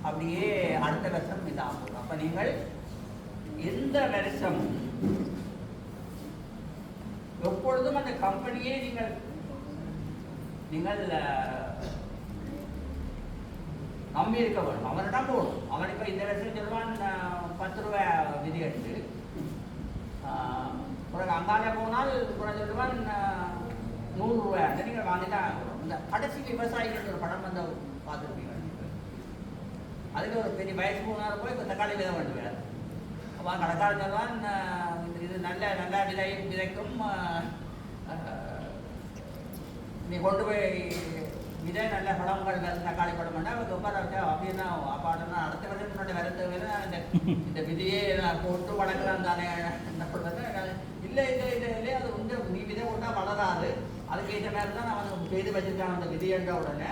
[SPEAKER 2] அப்படியே அடுத்த வருஷம் இதாகும். அப்போ நீங்கள் எந்த வருஷமும் எப்பொழுதும் அந்த கம்பெனியே நீங்கள் நம்பி இருக்க வேணும். அவனிடம் போகணும். அவன் இப்போ இந்த வருஷம் சொல்லுவான் 10 ரூபா விதி எடுத்து, பிறகு அங்கால போனால் பிறகு சொல்லுவான் 100 ரூபாய் அந்த நீங்கள் வாங்கிதான். இந்த கடைசி விவசாயிகள் ஒரு படம் வந்து பார்த்துருப்பீங்க. அதுக்கு ஒரு பெரிய வயசு போனாலும் போய் இப்போ தக்காளி விதை வேண்டுவார். அப்போ கடைக்காரன் சொல்லுவான் இது நல்ல விதைக்கும் நீ கொண்டு போய் இதே நல்ல படங்கள் தக்காளி படம் பண்ணால் அவங்க ரொம்ப அப்படின்னா அப்பாடனா அடுத்த வருஷம் முன்னாடி வர தேவையில்லை இந்த விதியே நான் போட்டு வளர்க்கலாம் தானே என்ன பண்ணுறது இல்லை இல்லை அது வந்து நீ விதை போட்டால் வளராது. அதுக்கு ஏற்ற மாதிரி தான் அவன் செய்து வச்சிருக்கான் அந்த விதியன்ற உடனே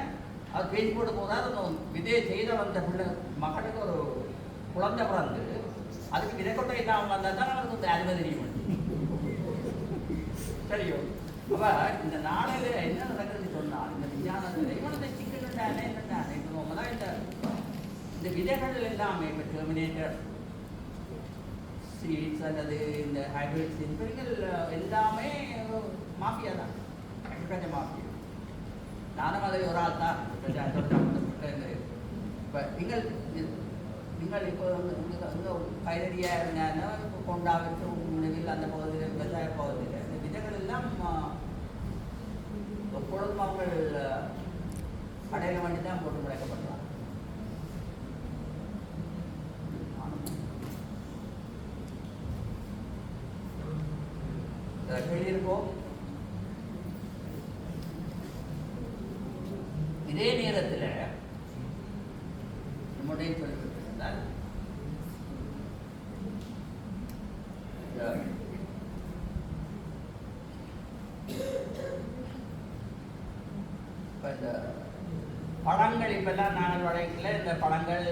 [SPEAKER 2] அது பேசி போட்டு போதாது அந்த விதையை செய்த வந்த பிள்ளை மகனுக்கு ஒரு குழந்தை பிறந்து அதுக்கு விதை கொட்டை இல்லாமல் வந்தால் தான் அவனுக்கு வந்து அருமை தெரியும். சரியோ அப்போ இந்த நாளையில் என்ன நடக்குதுன்னு சொன்னால் இந்த விஞ்ஞானத்தில் இவனது சிக்கல் என்னென்ன இப்போ தான் இந்த விதைகள் எல்லாமே இப்போ டெர்மினேட்டர் சீட்ஸ் அல்லது இந்த ஹைபிரிட் சீட்ஸ் எல்லாமே மாஃபியா தான், அக்ரிகல்ச்சர் மாஃபியா. நானும் அதை ஒரு ஆள் தான். இப்போ நீங்கள் இப்போ கைதறியாக இருந்தாங்கன்னா இப்போ கொண்டாவிட்டு உணவில் அந்த பகுதியில் விவசாய பகுதியில் இந்த விதைகள் எல்லாம் எப்பொழுதும் அவங்கள் கடையில் வண்டி தான் போட்டு முளைக்கப்படுறாங்க. கேள்வியிருக்கோம். இதே நேரத்தில் நம்முடைய சொல்லியிருந்தால் இந்த பழங்கள் இப்பெல்லாம் நாங்கள் வழக்கில் இந்த பழங்கள்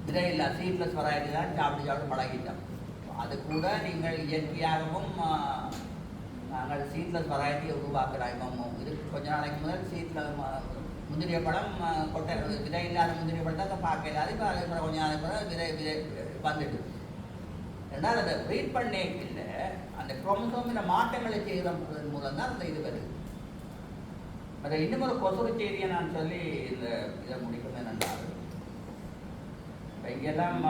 [SPEAKER 2] விதை இல்லை சீட்லெஸ் வராது தான் சாப்பிட்டு பழகிட்டோம். அது கூட நீங்கள் இயற்கையாகவும் நாங்கள் சீட்லெஸ் வெரைட்டியை உருவாக்குறாங்க. இது கொஞ்ச நாளைக்கு முதல் சீட்டில் முந்திரிய பழம் கொட்டை விதை இல்லாத முந்திரிய பழத்தை பார்க்க இல்லாது. இப்போ அதுக்கு கொஞ்ச நாளைக்கு கூட விதை வந்துட்டு ரெண்டாவது அதை ப்ரீட் பண்ணே இல்லை அந்த குரோமோசோமில் மாற்றங்களை செய்வதன் மூலம் தான் அந்த இது வருது. அதை இன்னும் ஒரு கொசுறு செய்தியை நான் சொல்லி இந்த இதை முடிக்கணும் என்னென்றால் இங்கெல்லாம்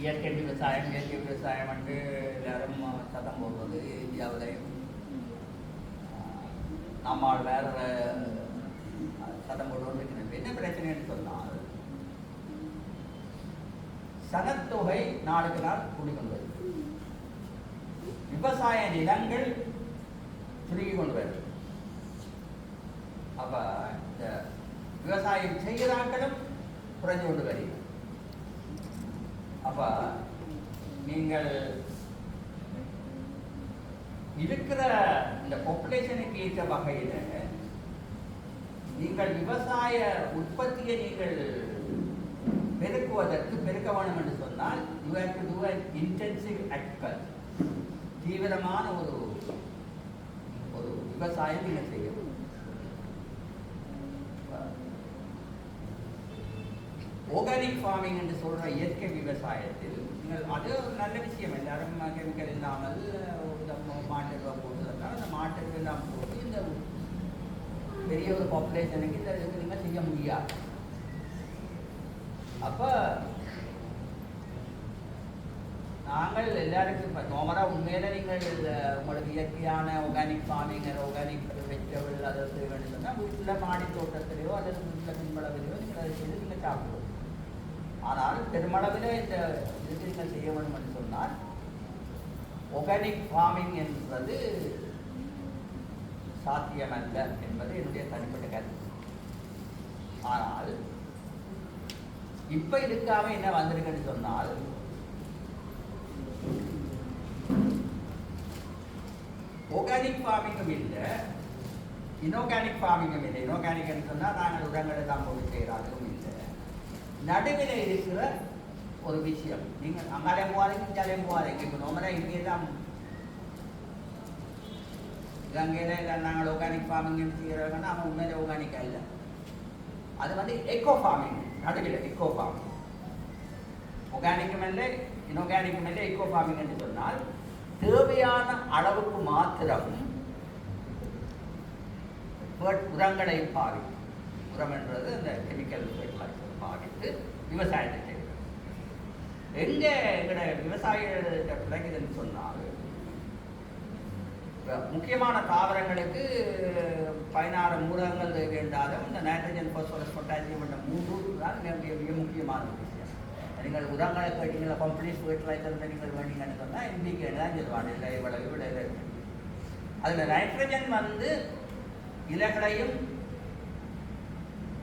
[SPEAKER 2] இயற்கை விவசாயம் வந்து எல்லாரும் சத்தம் போடுறது இந்தியாவிலையும் நம்மால் வேற சத்தம் போடுவது என்ன பிரச்சனைன்னு சொன்னால் சனத்தொகை நாளுக்கு நாள் கூடிக்கொண்டு வருது. விவசாய நிலங்கள் சுருங்கி கொண்டு வருது. அப்ப இந்த விவசாயம் செய்கிறார்களும் குறைஞ்சு கொண்டு வருகிறது. அப்ப நீங்கள் இருக்கிற இந்த பாப்புலேஷனுக்கு ஏற்ற வகையில் நீங்கள் விவசாய உற்பத்தியை நீங்கள் பெருக்க வேண்டும் என்று சொன்னால் you have to to an intensive agriculture. தீவிரமான ஒரு விவசாயம் நீங்கள் செய்யணும். ஆர்கானிக் ஃபார்மிங் என்று சொல்ற இயற்கை விவசாயத்தில் நீங்கள் அது ஒரு நல்ல விஷயம். எல்லாரும் கெமிக்கல் இல்லாமல் மாட்டு போட்டுருந்தால் அந்த மாட்டுக்கு எல்லாம் போட்டு இந்த பெரிய ஒரு பாப்புலேஷனுக்கு இந்த இதுக்கு நீங்கள் செய்ய முடியாது. அப்போ நாங்கள் எல்லாருக்கும் இப்போ நோமராக உண்மையில நீங்கள் உங்களுக்கு இயற்கையான ஆர்கானிக் ஃபார்மிங் ஆர்கானிக் வெஜிடபிள் அதை செய்ய வேண்டும் சொன்னால் வீட்டில் மாடி தோட்டத்திலேயோ அல்லது வீட்டில் பின்பளவிலையோ நீங்கள் அதை செய்து நீங்கள் சாப்பிடுவோம். ஆனால் பெருமளவில் இந்த இதுக்கு நீங்கள் செய்ய வேண்டும் என்று சொன்னால் ஆர்கானிக் ஃபார்மிங் என்பது சாத்தியமல்ல என்பது என்னுடைய தனிப்பட்ட கருத்து. ஆனால் இப்ப இருக்காம என்ன வந்திருக்குன்னு சொன்னால் ஆர்கானிக் ஃபார்மிங்கும் இல்லை, இன்ஆர்கானிக் ஃபார்மிங்கும் இல்லை. இன்ஆர்கானிக் சொன்னால் நாங்கள் உரங்களை தான் போட்டு செய்கிறாங்களும் இல்லை. நடுவில் இருக்கிற ஒரு விஷயம் நீங்கள் அங்காலே போகாதீங்க இங்காலே போகாதீங்க. இப்போ நோமரா இங்கே தான் இலங்கையில் இல்லை நாங்கள் ஆர்கானிக் ஃபார்மிங் செய்கிறவங்கன்னா அவன் உண்மையிலே ஆர்கானிக்காக இல்லை. அது வந்து எக்கோ ஃபார்மிங். நடுவில் எக்கோ ஃபார்மிங் ஆர்கானிக்கும் இல்லை இன்ஆர்கானிக்கும் இல்லை. எக்கோ ஃபார்மிங் என்று சொன்னால் தேவையான அளவுக்கு மாத்திரம் உரங்களை பாவிக்கும். உரம் என்றது அந்த கெமிக்கல் ஃபெர்டிலைசர் பாவித்து விவசாயத்தை செய்கிறது. எங்கே எங்களோட விவசாயிகிட்ட பிழைக்குதுன்னு சொன்னால் முக்கியமான தாவரங்களுக்கு 16 மூலங்கள் வேண்டாலும் இந்த நைட்ரஜன் பாஸ்பரஸ் பொட்டாசியம் என்ற 3 தான் மிக முக்கியமான விஷயம். நீங்கள் உரங்களை கேட்டீங்களா கம்ப்ளீட் ஃபெர்டிலைசர் நீங்கள் வேண்டிங்கன்னு சொன்னால் இன்றைக்கு தான் சொல்லுவாங்க இல்லை இவ்வளவு இவ்வளவு. அதில் நைட்ரஜன் வந்து இலைகளையும்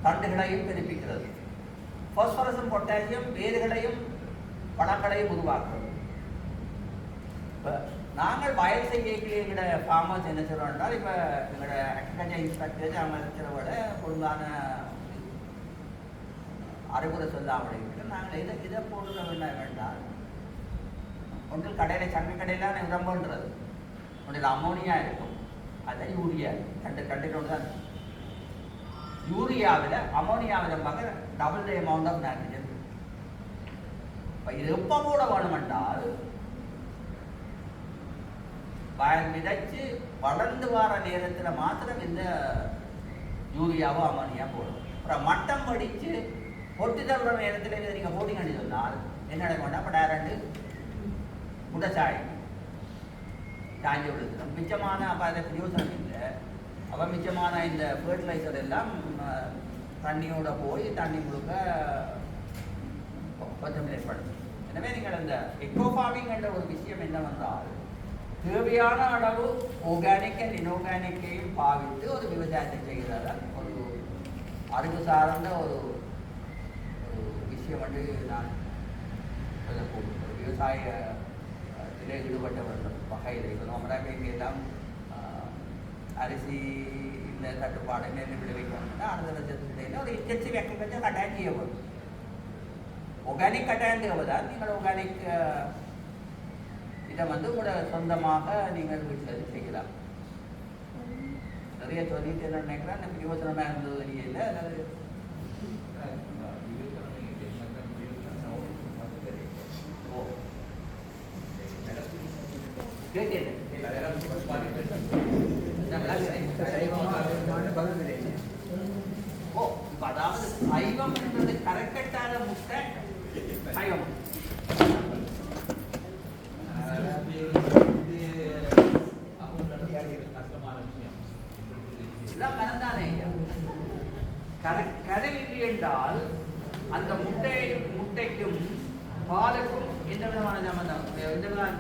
[SPEAKER 2] தண்டுகளையும் தெரிவிக்கிறது. பாஸ்பரஸும் பொட்டாசியம் வேர்களையும் பழங்களையும் உருவாக்குறது. இப்போ நாங்கள் வயல் செய்யக்கூடிய எங்களோட ஃபார்மர்ஸ் என்ன செய்கிறோம் என்றால் இப்போ எங்களோட அக்ரிகல்ச்சர் இன்ஸ்பெக்டர்ஸ் அவங்க இருக்கிறவோட ஒழுங்கான அறிவுரை சொல்லாமல் இருக்கிற நாங்கள் இதை போடுற வேண்டாம். ஒன்றில் கடையில் சங்க கடையில் உரம் பண்ணுறது ஒன்றில் அமோனியா இருக்கும், அது யூரியா கண்டிப்பாக தான். யூரியாவில் அமோனியாவில் பார்க்க double the amount of nitrogen. இப்போ இது எப்போ கூட வேணுமென்றால் வயல் விதைச்சு வளர்ந்து வர நேரத்தில் மாத்திரம் இந்த யூரியாவோ அமோனியா போடும். அப்புறம் மட்டம் படித்து பொட்டி தள்ளுற நேரத்தில் இதை நீங்கள் போட்டிங்கன்னு சொன்னால் என்ன நடக்கும்? அப்போ டேரண்டு முட்டைச்சாய் சாய்ஞ்சி விடுது. மிச்சமான அப்போ அதை யோசனை இல்லை. அப்போ மிச்சமான இந்த ஃபெர்டிலைசர் எல்லாம் தண்ணியோட போய் தண்ணி முழுக்க கொஞ்சம் ஏற்படுது. எனவே நீங்கள் அந்த எக்கோ ஃபார்மிங் என்ற ஒரு விஷயம் என்னவென்றால் தேவையான அளவு ஆர்கானிக் அண்ட் இன்ஆர்கானிக்கையும் பாவித்து ஒரு விவசாயத்தை செய்கிறதா ஒரு அறிவு சார்ந்த ஒரு விஷயம் வந்து நான் சொல்லக்கூடும். ஒரு விவசாயத்திலே ஈடுபட்டவர்கள் வகையில் இப்போ நம்மளாக இங்கே எல்லாம் அரிசி இந்த தட்டுப்பாடு நெல் விளைவிக்கணும்னா அடுத்த லட்சத்துக்கு ஒரு இன்டென்சிவ் அக்ரிகல்ச்சர் கட்டாயம் செய்யப்படும். ஆர்கானிக் கட்டாயம் தேவைதான். நீங்கள் ஆர்கானிக் இதை வந்து உங்களோட சொந்தமாக நீங்கள் வீட்டில் செய்யலாம். நிறைய சொல்லிட்டு என்ன நினைக்கிறேன் எனக்கு யோசனமாக இருந்தது இல்லை. அல்லது ஓ கேட்கல ஓ இப்ப அதாவது சைவம் என்பது கரைக்கட்டாத முட்டை சைவம் இதெல்லாம் கலந்தானே கரைவில்லை என்றால் அந்த முட்டைக்கும் பாலுக்கும் எந்த விதமான சம்பந்தம் எந்த விதமான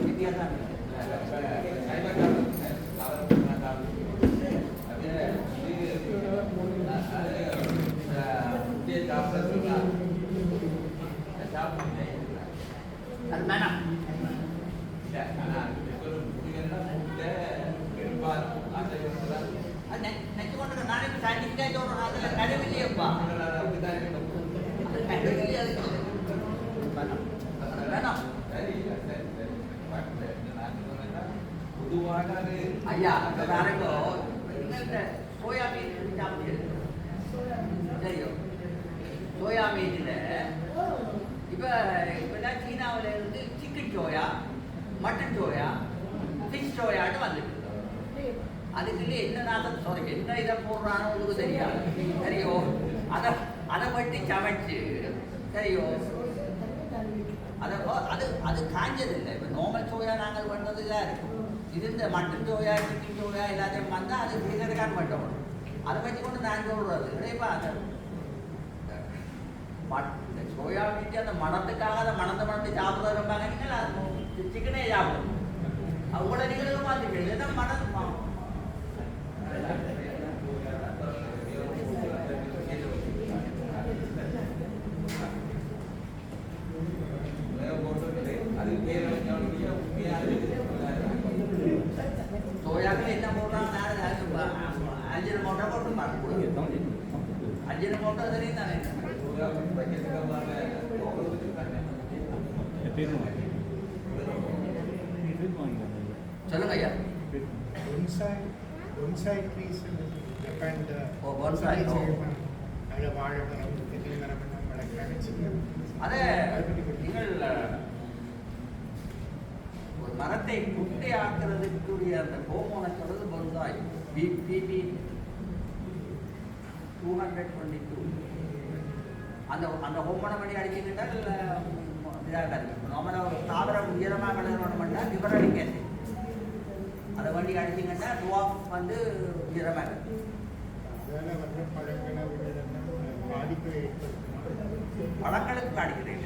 [SPEAKER 2] வித்தியாசம் அது வேணாம் நெச்சு கொண்டு நானே சயின்டிஃபிக்கா சொல்றேன் அதுல கருவில்லையப்பா வேணாம் ஐயா பாருங்கோ சோயா மீன் சாப்பிட்டு தெரியும் சோயா மீன்ல இப்பதான் சீனாவில இருந்து chicken soya mutton soya fish சோயான்னு வந்துட்டு அதுக்குள்ளே என்ன நாதம் சொல்றீங்க என்ன இதை போடுறானோ உங்களுக்கு தெரியாது சரியோ அதை பற்றி சமைச்சு சரியோ அது காஞ்சது இல்லை இப்போ நார்மல் சோயா நாங்கள் பண்ணுறது இல்லை இது இந்த மட்டன் சோயா சிக்கன் சோயா எல்லாத்தையும் வந்தால் அது சீக்கிரம் மட்டும் அதை வச்சு கொண்டு நான் சொல்றது கிடையப்பா அந்த சோயா மீன் அந்த மணத்துக்காக அதை மணந்து சாப்பிட இருப்பாங்க நீங்கள் சிக்கனே சாப்பிடும் அவங்கள நீங்களும் பார்த்துக்கணும் இல்லைன்னா மணம் சோயாக்கள் என்ன போடுறாங்க அஞ்சரை மோட்டா போட்டு பார்க்க அஞ்சரை மோட்டா தெரியும் தானே சொல்லுங்க ஐயா
[SPEAKER 6] bonsai trees in Japan.
[SPEAKER 2] Oh, bonsai.
[SPEAKER 6] ada வாழை மரம் தென்னை மரம் எல்லாம் வளர்க்குறாங்க சின்ன
[SPEAKER 2] அதே நீங்கள் ஒரு மரத்தை குட்டை ஆக்குறதுக்குரிய அந்த ஹோமோனை சொல்றது பொன்சாய் பிபி 222 அந்த ஹோமோனை பண்ணி அடிச்சுக்கிட்டா இல்லை இதாக இருக்கு நம்மள ஒரு தாவரம் உயரமாக கலரணும்னா விவரம் அடிக்காது அதை வண்டி அடிச்சிங்கன்னா டுவாஃப் வந்து உயரமாக இருக்கு
[SPEAKER 6] அதனால வந்து பழங்களை பாதிப்பு ஏற்படுத்தும்
[SPEAKER 2] பழங்களுக்கு அடிக்கிறேன்